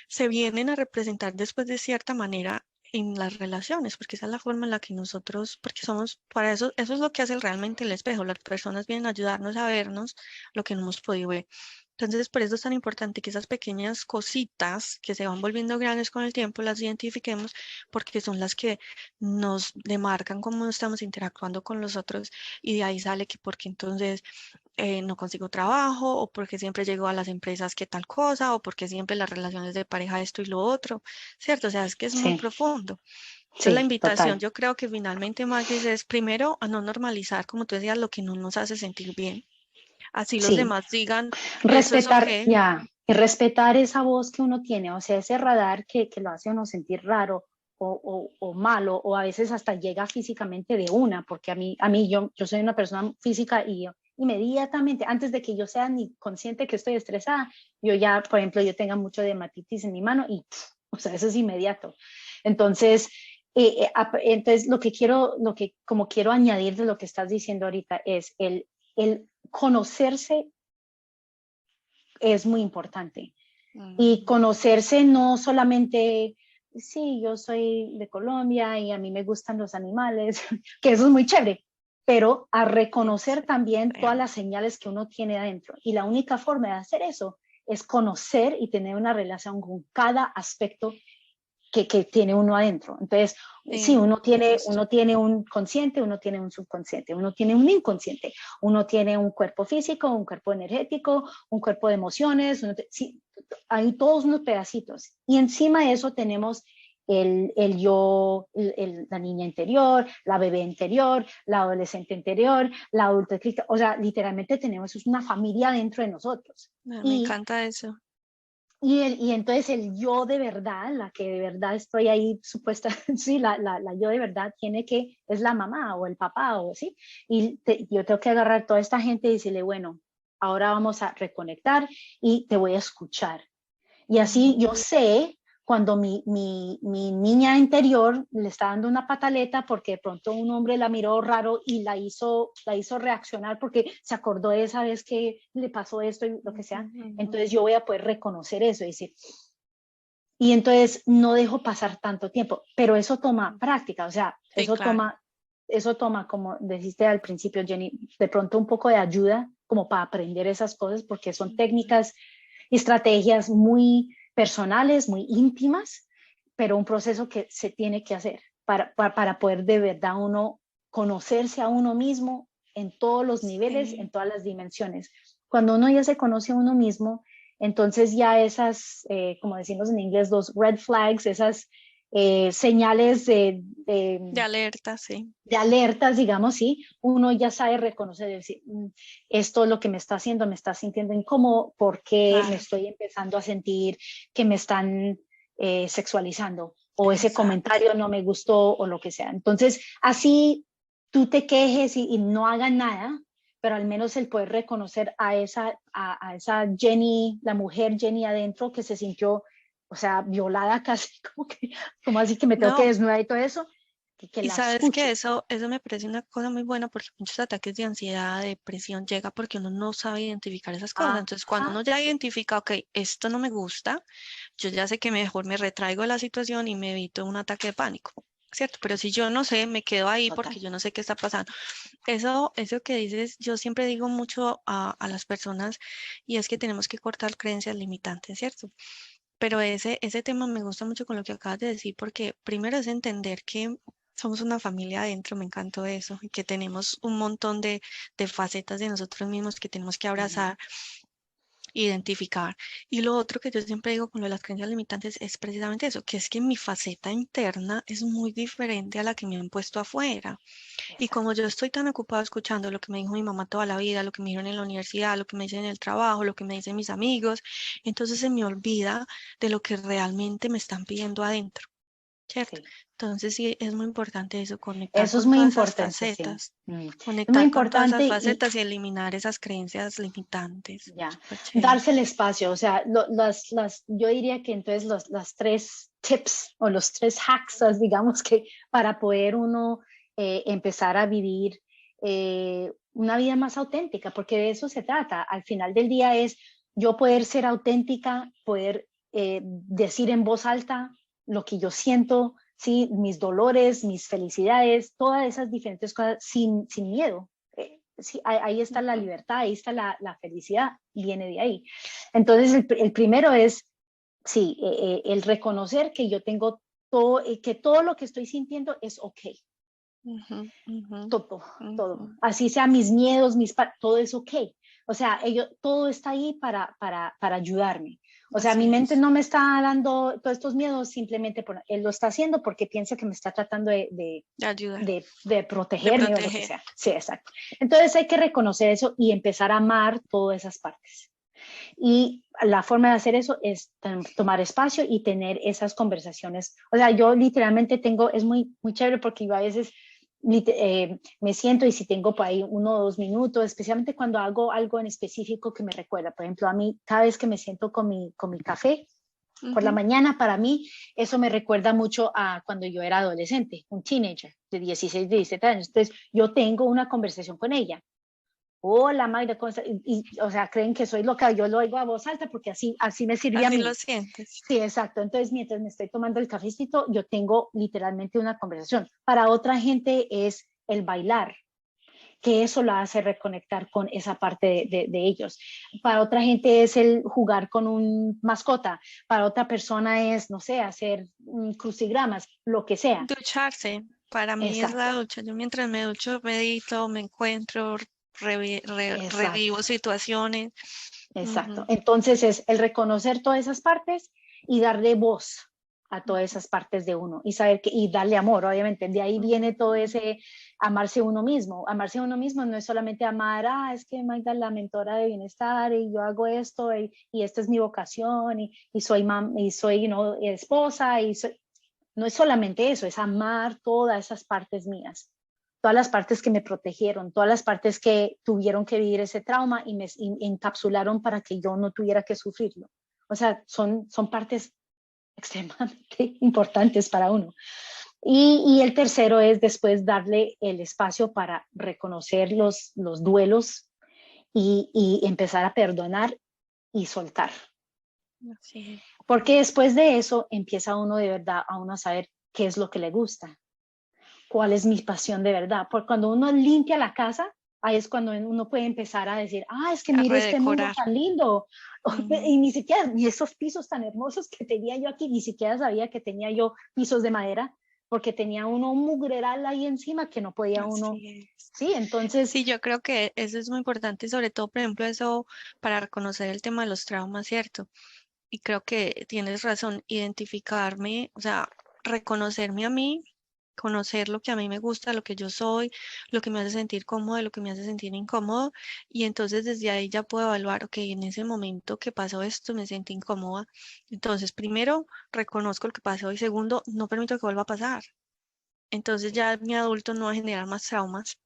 se vienen a representar después de cierta manera en las relaciones, porque esa es la forma en la que nosotros, porque somos, para eso, eso es lo que hace realmente el espejo, las personas vienen a ayudarnos a vernos lo que no hemos podido ver. Entonces, por eso es tan importante que esas pequeñas cositas que se van volviendo grandes con el tiempo las identifiquemos, porque son las que nos demarcan cómo estamos interactuando con los otros y de ahí sale que porque entonces no consigo trabajo o porque siempre llego a las empresas que tal cosa o porque siempre las relaciones de pareja esto y lo otro, ¿cierto? O sea, es que es muy Sí, profundo. Entonces la sí, invitación total. yo creo que finalmente, Magdis, es primero a no normalizar, como tú decías, lo que no nos hace sentir bien. Así los Sí, demás digan, eso es ok. respetar, ya, y respetar esa voz que uno tiene, o sea, ese radar que lo hace a uno sentir raro o malo, o a veces hasta llega físicamente de una, porque yo soy una persona física y yo, inmediatamente, antes de que yo sea ni consciente que estoy estresada, yo ya, por ejemplo, yo tenga mucho de dermatitis en mi mano y, o sea, eso es inmediato. Entonces, entonces lo que como quiero añadir de lo que estás diciendo ahorita es el conocerse es muy importante. Y Ujú. conocerse no solamente, sí, yo soy de Colombia y a mí me gustan los animales, que eso es muy chévere, pero a reconocer también todas Extremo. las señales que uno tiene adentro. Y la única forma de hacer eso es conocer y tener una relación con cada aspecto que tiene uno adentro. Entonces, sí, Sí, justo. uno tiene un consciente, uno tiene un subconsciente, uno tiene un inconsciente, uno tiene un cuerpo físico, un cuerpo energético, un cuerpo de emociones, sí, hay todos unos pedacitos. Y encima de eso tenemos el yo, la niña interior, la bebé interior, la adolescente interior, la adulta, o sea, literalmente tenemos una familia dentro de nosotros. Ah, me Y encanta eso. y entonces el yo de verdad, la que de verdad estoy ahí supuesta, sí, la yo de verdad tiene que, es la mamá o el papá o sí, y yo tengo que agarrar toda esta gente y decirle, bueno, ahora vamos a reconectar y te voy a escuchar. Y así Ujú. yo sé cuando mi niña interior le está dando una pataleta porque de pronto un hombre la miró raro y la hizo reaccionar porque se acordó de esa vez que le pasó esto y lo que Ujú, sea. ujú. Entonces yo voy a poder reconocer eso y decir, y entonces no dejo pasar tanto tiempo, pero eso toma práctica, o sea, Sí, claro. eso toma, como dijiste al principio, Jenny, de pronto un poco de ayuda como para aprender esas cosas, porque son Ujú. técnicas y estrategias muy personales, muy íntimas, pero un proceso que se tiene que hacer para poder de verdad uno conocerse a uno mismo en todos los niveles, en Sí. todas las dimensiones. Cuando uno ya se conoce a uno mismo, entonces ya esas, como decimos en inglés, los red flags, esas señales De alerta, sí. de alertas, digamos, sí, uno ya sabe reconocer, decir, esto es lo que me está haciendo, me está sintiendo incómodo, porque me Claro. estoy empezando a sentir que me están sexualizando, o ese Exacto. comentario no me gustó, o lo que sea. Entonces, así tú te quejes y no hagan nada, pero al menos el poder reconocer a esa Jenny, la mujer Jenny adentro que se sintió, o sea, violada casi, como así que me tengo que No, desnudar y todo eso, que y la sabes que escuche. eso me parece una cosa muy buena porque muchos ataques de ansiedad, de depresión llega porque uno no sabe identificar esas cosas. Entonces, cuando Ajá, uno ya identifica, ok, esto no me gusta, yo ya sé que mejor me retraigo de la situación y me evito un ataque de pánico. ¿cierto? Pero si yo no sé, me quedo ahí Total. porque yo no sé qué está pasando. Eso que dices, yo siempre digo mucho a las personas y es que tenemos que cortar creencias limitantes, ¿cierto? Pero ese tema me gusta mucho con lo que acabas de decir, porque primero es entender que somos una familia adentro, me encantó eso, y que tenemos un montón de facetas de nosotros mismos que tenemos que Ujú. abrazar, identificar. Y lo otro que yo siempre digo con lo de las creencias limitantes es precisamente eso, que es que mi faceta interna es muy diferente a la que me han puesto afuera. Y como Exacto. yo estoy tan ocupada escuchando lo que me dijo mi mamá toda la vida, lo que me dijeron en la universidad, lo que me dicen en el trabajo, lo que me dicen mis amigos, entonces se me olvida de lo que realmente me están pidiendo adentro, ¿cierto? Sí. Entonces sí, es muy importante eso, conectar Eso es con muy todas esas importante, sí. facetas, Es muy conectar con todas importante esas y facetas y eliminar esas creencias limitantes. ya, Súper chévere. darse el espacio. O sea, yo diría que entonces las tres tips o los tres hacks, digamos que para poder uno empezar a vivir una vida más auténtica, porque de eso se trata. Al final del día es yo poder ser auténtica, poder decir en voz alta lo que yo siento, ¿sí? Mis dolores, mis felicidades, todas esas diferentes cosas sin miedo. Sí, ahí está la Ujú. libertad, ahí está la felicidad, viene de ahí. Entonces, el primero es, sí, el reconocer que yo tengo todo, que todo lo que estoy sintiendo es ok, Ujú, ujú, todo, ujú. todo. Así sea mis miedos, todo es ok. O sea, todo está ahí para ayudarme. O sea, mi Así mente es, no me está dando todos estos miedos simplemente por, él lo está haciendo porque piensa que me está tratando de ayudar, de de protegerme o lo que proteger. sea. Sí, exacto. Entonces hay que reconocer eso y empezar a amar todas esas partes. Y la forma de hacer eso es tomar espacio y tener esas conversaciones. O sea, yo literalmente tengo, es muy chévere porque yo a veces me siento y si tengo por ahí 1 o 2 minutos, especialmente cuando hago algo en específico que me recuerda. Por ejemplo, a mí, cada vez que me siento con mi café por la Ujú. mañana, para mí, eso me recuerda mucho a cuando yo era adolescente, un teenager de 16, 17 años. Entonces, yo tengo una conversación con ella. Hola Magda, ¿cómo estás? O sea, creen que soy loca, yo lo oigo a voz alta porque así me sirve a Así lo mí. sientes. Sí, exacto. Entonces, mientras me estoy tomando el cafecito, yo tengo literalmente una conversación. Para otra gente es el bailar, que eso la hace reconectar con esa parte de ellos. Para otra gente es el jugar con un mascota. Para otra persona es, no sé, hacer crucigramas, lo que sea. Ducharse, para mí es la Exacto, ducha. Yo mientras me ducho, medito, me encuentro, exacto. revivo situaciones. Exacto. Ujú, Entonces es el reconocer todas esas partes y darle voz a todas ujú, esas partes de uno y saber que y darle amor, obviamente. De ahí viene ujú, todo ese amarse uno mismo. Amarse a uno mismo no es solamente amar, es que Magda es la mentora de bienestar y yo hago esto y esta es mi vocación y soy y soy esposa no es solamente eso, es amar todas esas partes mías, todas las partes que me protegieron, todas las partes que tuvieron que vivir ese trauma y me encapsularon para que yo no tuviera que sufrirlo. O sea, son partes extremadamente importantes para uno. Y el tercero es después darle el espacio para reconocer los duelos y empezar a perdonar y soltar. así es. Porque después de eso empieza uno de verdad a uno a saber qué es lo que le gusta, cuál es mi pasión de verdad. Porque cuando uno limpia la casa, ahí es cuando uno puede empezar a decir, es que A mire este muro redecorar. tan lindo. Ujú, Y ni siquiera, ni esos pisos tan hermosos que tenía yo aquí, ni siquiera sabía que tenía yo pisos de madera, porque tenía uno un mugreral ahí encima que no podía uno. así es. Sí, entonces, Sí, yo creo que eso es muy importante, sobre todo, por ejemplo, eso para reconocer el tema de los traumas, ¿cierto? Y creo que tienes razón, identificarme, o sea, reconocerme a mí, conocer lo que a mí me gusta, lo que yo soy, lo que me hace sentir cómodo, lo que me hace sentir incómodo, y entonces desde ahí ya puedo evaluar, ok, en ese momento que pasó esto me sentí incómoda. Entonces, primero, reconozco lo que pasó y segundo, no permito que vuelva a pasar. Entonces ya mi adulto no va a generar más traumas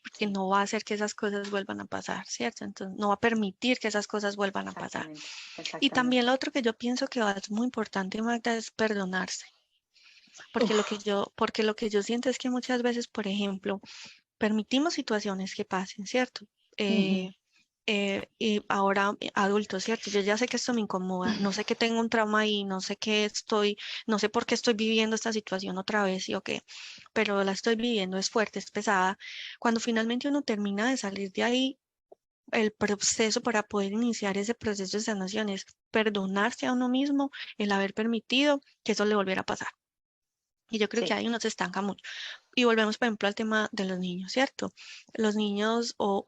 porque sí, no va a hacer que esas cosas vuelvan a pasar, ¿cierto? Entonces no va a permitir que esas cosas vuelvan a pasar. exactamente, Y también exactamente. lo otro que yo pienso que es muy importante, Magda, es perdonarse, Uf, porque lo que yo siento es que muchas veces, por ejemplo, permitimos situaciones que pasen, ¿cierto? uh -huh, y ahora adulto, ¿cierto? Yo ya sé que esto me incomoda, no sé que tengo un trauma ahí, no sé que estoy, no sé por qué estoy viviendo esta situación otra vez, ¿sí o qué? Pero la estoy viviendo, es fuerte, es pesada. Cuando finalmente uno termina de salir de ahí, el proceso para poder iniciar ese proceso de sanación es perdonarse a uno mismo el haber permitido que eso le volviera a pasar. Y yo creo que Sí, ahí uno se estanca mucho. Y volvemos, por ejemplo, al tema de los niños, ¿cierto? Los niños o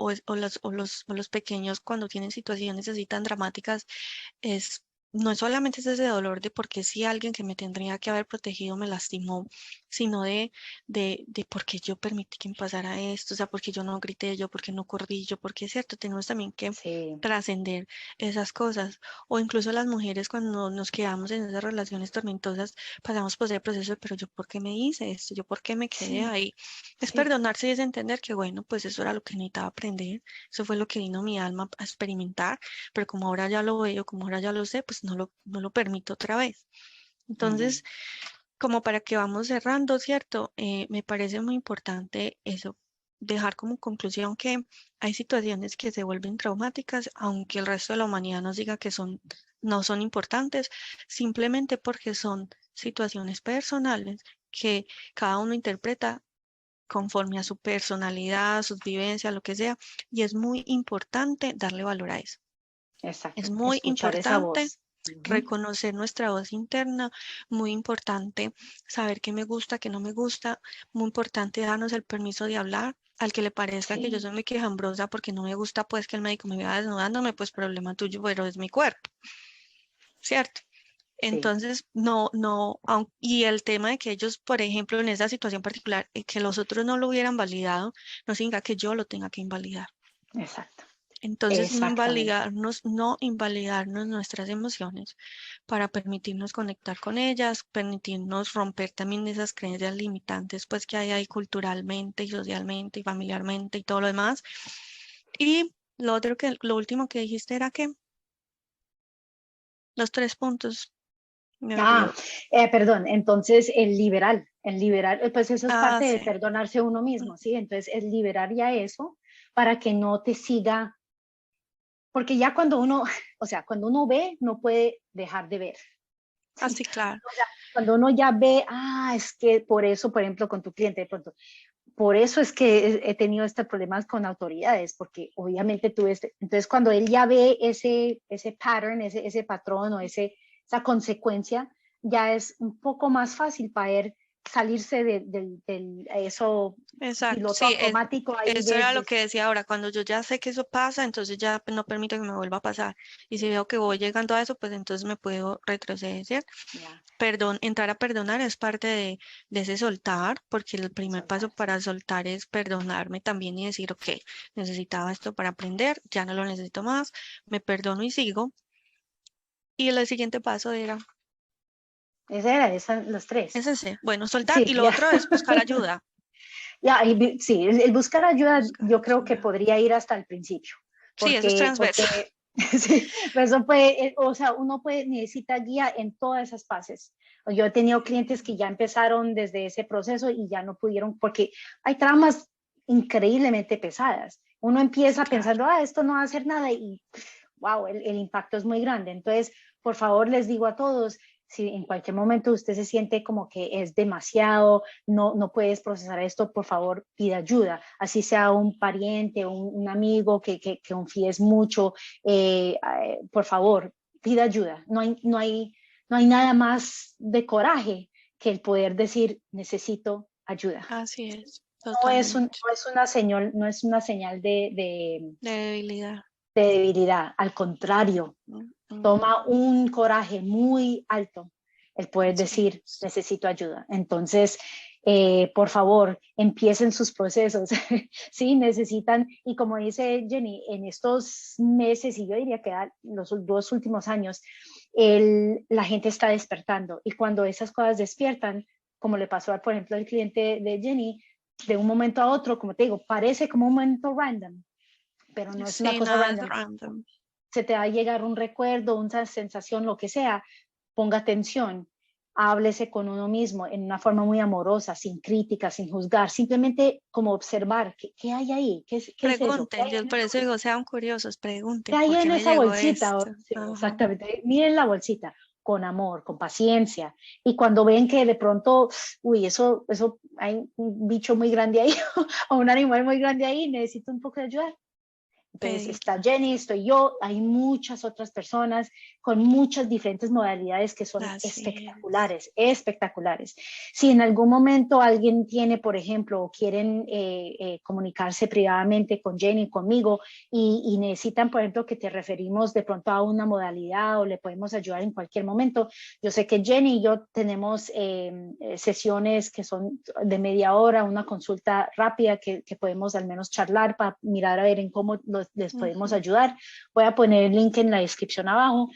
los pequeños cuando tienen situaciones así tan dramáticas, es, no es solamente es ese dolor de porque si alguien que me tendría que haber protegido me lastimó, sino de por qué yo permití que me pasara esto, o sea, porque yo no grité, yo porque no corrí, yo porque es cierto, tenemos también que sí, trascender esas cosas. O incluso las mujeres cuando nos quedamos en esas relaciones tormentosas, pasamos por ese proceso, pero yo por qué me hice esto, yo por qué me quedé sí, ahí. Es sí, perdonarse y es entender que, bueno, pues eso era lo que necesitaba aprender, eso fue lo que vino mi alma a experimentar, pero como ahora ya lo veo, como ahora ya lo sé, pues no lo permito otra vez. ujú, Entonces, como para que vamos cerrando, ¿cierto? Me parece muy importante eso, dejar como conclusión que hay situaciones que se vuelven traumáticas, aunque el resto de la humanidad nos diga que son, no son importantes, simplemente porque son situaciones personales que cada uno interpreta conforme a su personalidad, sus vivencias, lo que sea, y es muy importante darle valor a eso. Es exacto, muy escuchar esa importante voz. Ujú, reconocer nuestra voz interna, muy importante saber qué me gusta, qué no me gusta, muy importante darnos el permiso de hablar. Al que le parezca que yo sí, soy muy quejambrosa porque no me gusta pues que el médico me vea desnudándome, pues problema tuyo, pero es mi cuerpo, ¿cierto? sí, Entonces, y el tema de que ellos, por ejemplo, en esa situación particular, que los otros no lo hubieran validado, no significa que yo lo tenga que invalidar. exacto, Entonces, exactamente. no invalidarnos nuestras emociones para permitirnos conectar con ellas, permitirnos romper también esas creencias limitantes pues que hay ahí culturalmente y socialmente y familiarmente y todo lo demás. Y lo último que dijiste era que los 3 puntos, me Ah, olvidó. perdón, entonces el liberal, pues eso es Ah, parte de sí. perdonarse a uno Mm, mismo, ¿sí? Entonces es liberar ya eso para que no te siga, porque ya cuando uno, o sea, cuando uno ve, no puede dejar de ver, ¿sí? así, claro. O sea, cuando uno ya ve, es que por eso, por ejemplo, con tu cliente, de pronto, por eso es que he tenido estos problemas con autoridades, porque obviamente tú, entonces cuando él ya ve ese pattern, ese patrón o esa consecuencia, ya es un poco más fácil para él salirse del eso Exacto, piloto sí, automático ahí eso de, era lo de que decía ahora, cuando yo ya sé que eso pasa, entonces ya no permito que me vuelva a pasar. Y si veo que voy llegando a eso, pues entonces me puedo retroceder, ¿cierto? ya, Perdón, entrar a perdonar es parte de ese soltar, porque el primer paso soltar, para sí. soltar es perdonarme también y decir, ok, necesitaba esto para aprender, ya no lo necesito más, me perdono y sigo. Y el siguiente paso era, Los tres. es ese, bueno, soltar, Sí, y lo ya. otro es buscar ayuda. Ya, sí, el buscar ayuda Buscar yo creo que ayuda. podría ir hasta el principio, Sí, eso es transverso. porque sí, pues eso puede, o sea, uno puede, necesita guía en todas esas fases. Yo he tenido clientes que ya empezaron desde ese proceso y ya no pudieron, porque hay traumas increíblemente pesadas. Uno Sí, empieza claro. pensando, esto no va a hacer nada y wow, el impacto es muy grande. Entonces, por favor, les digo a todos, si en cualquier momento usted se siente como que es demasiado, no puedes procesar esto, por favor, pida ayuda, así sea un pariente, un amigo que confíes mucho, por favor, pida ayuda. No hay nada más de coraje que el poder decir, necesito ayuda. Así es, No totalmente. es una señal, no es una señal De debilidad. de debilidad, al contrario, Mm, mm, toma un coraje muy alto el poder sí, decir, necesito ayuda. Entonces, por favor, empiecen sus procesos, ¿sí? Necesitan, y como dice Jenny, en estos meses, y yo diría que los 2 últimos años, la gente está despertando, y cuando esas cosas despiertan, como le pasó, por ejemplo, al cliente de Jenny, de un momento a otro, como te digo, parece como un momento random, pero no es una sí, cosa nada es random, random. se te va a llegar un recuerdo, una sensación, lo que sea, ponga atención. háblese con uno mismo en una forma muy amorosa, sin crítica, sin juzgar, simplemente como observar qué hay ahí, qué es eso, qué Pregunten, hay yo en por esa eso digo, sean curiosos, ¿qué pregunten, hay ¿por qué en me esa llegó bolsita? esto? Sí, Ajá. exactamente. Miren la bolsita con amor, con paciencia. Y cuando ven que de pronto, uy, eso hay un bicho muy grande ahí o un animal muy grande ahí, necesito un poco de ayuda. Entonces Pedir. está Jenny, estoy yo, hay muchas otras personas con muchas diferentes modalidades que son Así es. espectaculares, espectaculares. Si en algún momento alguien tiene, por ejemplo, o quieren comunicarse privadamente con Jenny, conmigo, y necesitan, por ejemplo, que te referimos de pronto a una modalidad o le podemos ayudar en cualquier momento, yo sé que Jenny y yo tenemos sesiones que son de media hora, una consulta rápida que podemos al menos charlar para mirar a ver en cómo les podemos Ujú. ayudar. Voy a poner el link en la descripción abajo,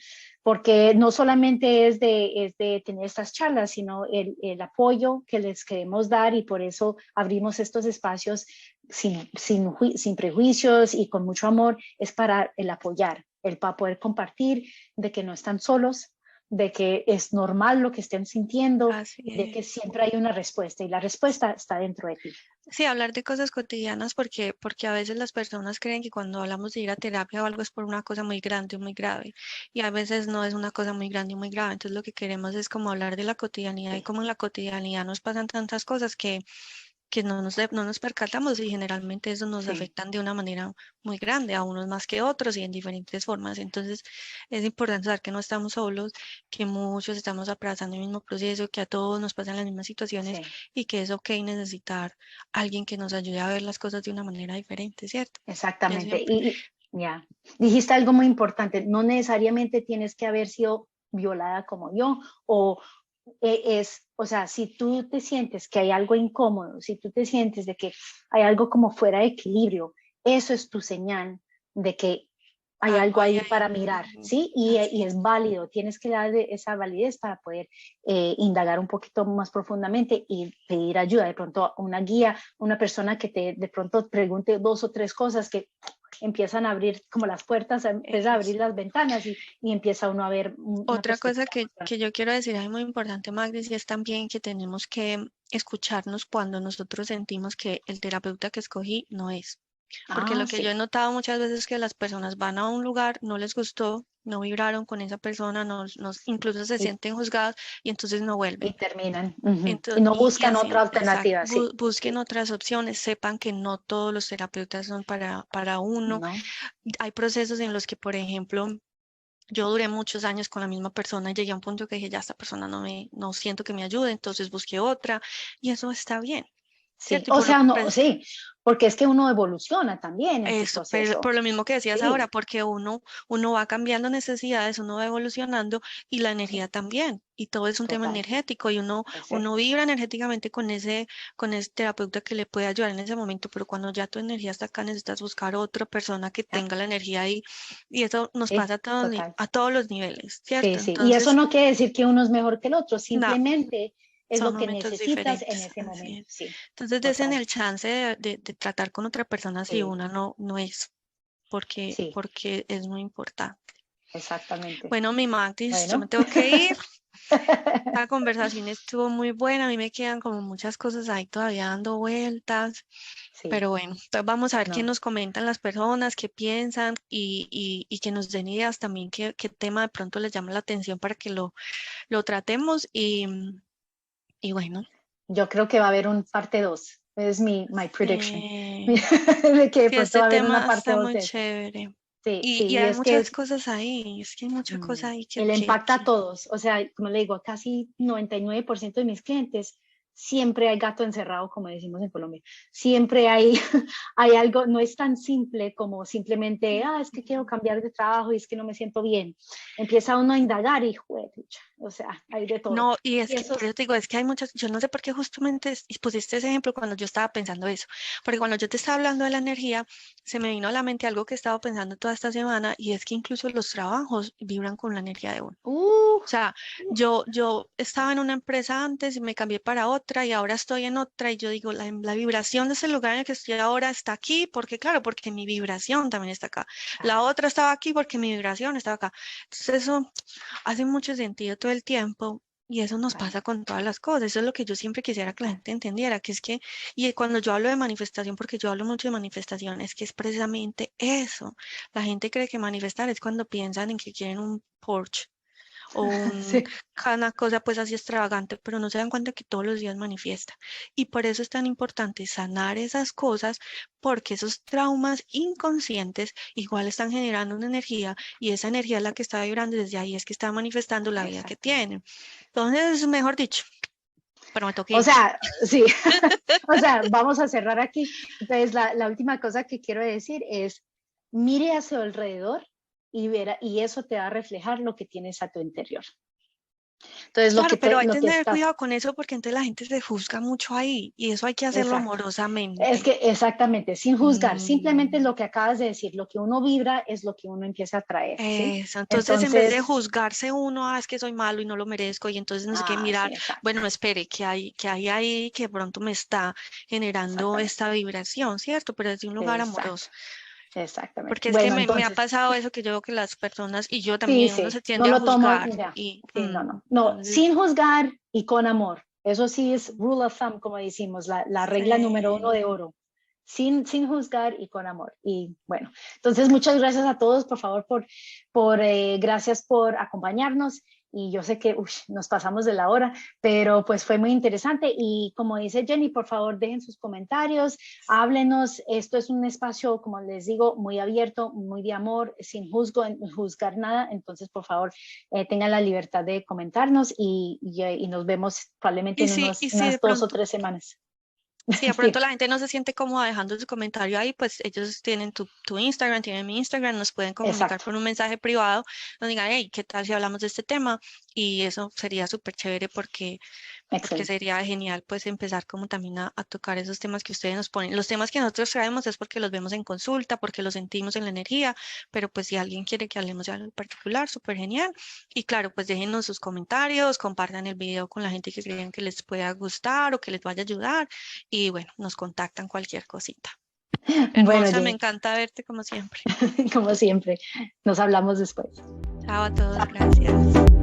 porque no solamente es de tener estas charlas, sino el apoyo que les queremos dar y por eso abrimos estos espacios sin prejuicios y con mucho amor, es para el apoyar, el para poder compartir de que no están solos, de que es normal lo que estén sintiendo Así y de que es. siempre hay una respuesta y la respuesta está dentro de ti. Sí, hablar de cosas cotidianas porque a veces las personas creen que cuando hablamos de ir a terapia o algo es por una cosa muy grande o muy grave y a veces no es una cosa muy grande y muy grave. Entonces lo que queremos es como hablar de la cotidianidad y cómo en la cotidianidad nos pasan tantas cosas que no nos percatamos y generalmente eso nos Sí, afectan de una manera muy grande, a unos más que otros y en diferentes formas. Entonces es importante saber que no estamos solos, que muchos estamos atravesando el mismo proceso, que a todos nos pasan las mismas situaciones sí, y que es ok necesitar a alguien que nos ayude a ver las cosas de una manera diferente, ¿cierto? Yo exactamente. siempre, Ya, dijiste algo muy importante, no necesariamente tienes que haber sido violada como yo o o sea, si tú te sientes que hay algo incómodo, si tú te sientes de que hay algo como fuera de equilibrio, eso es tu señal de que hay algo algo hay ahí ahí. para mirar, Ujú. ¿sí? Y Así es es. válido, tienes que darle esa validez para poder indagar un poquito más profundamente y pedir ayuda, de pronto una guía, una persona que te de pronto pregunte dos o tres cosas que empiezan a abrir como las puertas, empieza a abrir Eso. las ventanas y empieza uno a ver una Otra cosa perspectiva más grande. que yo quiero decir es muy importante, Magdis, y es también que tenemos que escucharnos cuando nosotros sentimos que el terapeuta que escogí no es. Porque Ah, lo que yo he sí, notado muchas veces es que las personas van a un lugar, no les gustó, no vibraron con esa persona, incluso se y, sienten juzgados y entonces no vuelven. y terminan. Ujú. Y Entonces, no y buscan así, otra exacto, alternativa, sí, busquen sí, otras opciones, sepan que no todos los terapeutas son para uno. ¿no? Hay procesos en los que, por ejemplo, yo duré muchos años con la misma persona y llegué a un punto que dije, ya esta persona no siento que me ayude, entonces busqué otra y eso está bien, Sí, ¿cierto? o sea, no, sí, porque es que uno evoluciona también en su Eso, pero proceso. por lo mismo que decías ahora, Sí, porque uno va cambiando necesidades, uno va evolucionando y la sí, energía también. Y todo es un tema total, energético y uno exacto. vibra energéticamente con ese terapeuta que le puede ayudar en ese momento, pero cuando ya tu energía está acá, necesitas buscar otra persona que Ya, tenga la energía ahí. Y eso nos sí, pasa total. a todos los niveles, Sí, ¿cierto? sí. Y eso Entonces, no quiere decir que uno es mejor que el otro, no, simplemente es son lo que momentos necesitas en diferentes, ese así momento. es. Sí, Entonces, desen total. el chance de tratar con otra persona si Sí, una no es, sí, porque es muy importante. exactamente. Bueno, mi Magdis, yo me Bueno. tengo que ir. La conversación estuvo muy buena. A mí me quedan como muchas cosas ahí todavía dando vueltas. Sí, Pero bueno, entonces vamos a ver qué no. nos comentan las personas, qué piensan y que nos den ideas también qué tema de pronto les llama la atención para que lo tratemos. Y bueno, Yo creo que va a haber un parte 2. Es my prediction. eh, De que de sí, pronto este va a haber una tema parte está 2 muy de esto. chévere. Sí, sí, Y y hay es que muchas es, cosas ahí, es que hay mucha cosa ahí y le impacta a todos. O sea, como le digo, a casi 99% de mis clientes siempre hay gato encerrado, como decimos en Colombia. Siempre hay, hay algo, no es tan simple como simplemente, es que quiero cambiar de trabajo y es que no me siento bien. Empieza uno a indagar y, juepucha, o sea, hay de todo. No, y es Y que eso por es, eso te digo, es que hay muchas, yo no sé por qué justamente pusiste ese ejemplo cuando yo estaba pensando eso, porque cuando yo te estaba hablando de la energía, se me vino a la mente algo que he estado pensando toda esta semana y es que incluso los trabajos vibran con la energía de uno. uh, O sea, yo estaba en una empresa antes y me cambié para otra y ahora estoy en otra y yo digo, la vibración de ese lugar en el que estoy ahora está aquí, porque claro, porque mi vibración también está acá. La claro, otra estaba aquí porque mi vibración estaba acá. Entonces eso hace mucho sentido todo el tiempo Y eso nos pasa con todas las cosas. Eso es lo que yo siempre quisiera que la gente entendiera, que es que, y cuando yo hablo de manifestación, porque yo hablo mucho de manifestación, es que es precisamente eso. La gente cree que manifestar es cuando piensan en que quieren un Porsche o Sí, una cosa pues así extravagante, pero no se dan cuenta que todos los días manifiesta. Y por eso es tan importante sanar esas cosas, porque esos traumas inconscientes igual están generando una energía y esa energía es la que está vibrando y desde ahí es que está manifestando la vida que exactamente. tiene. Entonces, mejor dicho, pero me toqué O irme. sea, sí, o sea, vamos a cerrar aquí. Entonces, la última cosa que quiero decir es, mire a su alrededor y, verá, y eso te va a reflejar lo que tienes a tu interior. Entonces, Claro, pero hay que lo que tener estás. cuidado con eso porque entonces la gente se juzga mucho ahí y eso hay que hacerlo Exacto. Es amorosamente. que exactamente, sin juzgar, simplemente es Mm. lo que acabas de decir, lo que uno vibra es lo que uno empieza a traer, ¿sí? Eso, entonces en vez de Entonces, juzgarse uno, es que soy malo y no lo merezco, y entonces no sé qué sí, mirar, exacto, bueno, espere, que hay ahí que de pronto me está generando exactamente, esta vibración, ¿cierto? Pero desde un lugar exacto, amoroso, exactamente. porque es que Bueno, me ha entonces, pasado eso que yo veo que las personas, y yo sí, también, uno sí, se no tiende a lo tomo, juzgar, mira, y sí, no, sin entonces, juzgar y con amor. Eso sí es rule of thumb, como decimos, la regla número uno de sí. oro. Sin juzgar y con amor. Y bueno, entonces muchas gracias a todos, por favor, gracias por acompañarnos. Y yo sé que nos pasamos de la hora, pero pues fue muy interesante. Y como dice Jenny, por favor, dejen sus comentarios, háblenos. Esto es un espacio, como les digo, muy abierto, muy de amor, sin juzgar nada. Entonces, por favor, tengan la libertad de comentarnos y nos vemos probablemente en Y si de unas 2 o 3 semanas. si de pronto Sí, la gente no se siente cómoda dejando su comentario ahí, pues ellos tienen tu Instagram, tienen mi Instagram, nos pueden comunicar exacto. por un mensaje privado, nos digan, hey, ¿qué tal si hablamos de este tema? Y eso sería súper chévere porque Excelente. sería genial pues empezar como también a tocar esos temas que ustedes nos ponen. Los temas que nosotros traemos es porque los vemos en consulta, porque los sentimos en la energía, pero pues si alguien quiere que hablemos de algo en particular, súper genial. Y claro, pues déjenos sus comentarios, compartan el video con la gente que crean que les pueda gustar o que les vaya a ayudar y bueno, nos contactan cualquier cosita. Bueno, Hermosa, me Jenny, encanta verte como siempre. como siempre, nos hablamos después. Chao a todos, gracias.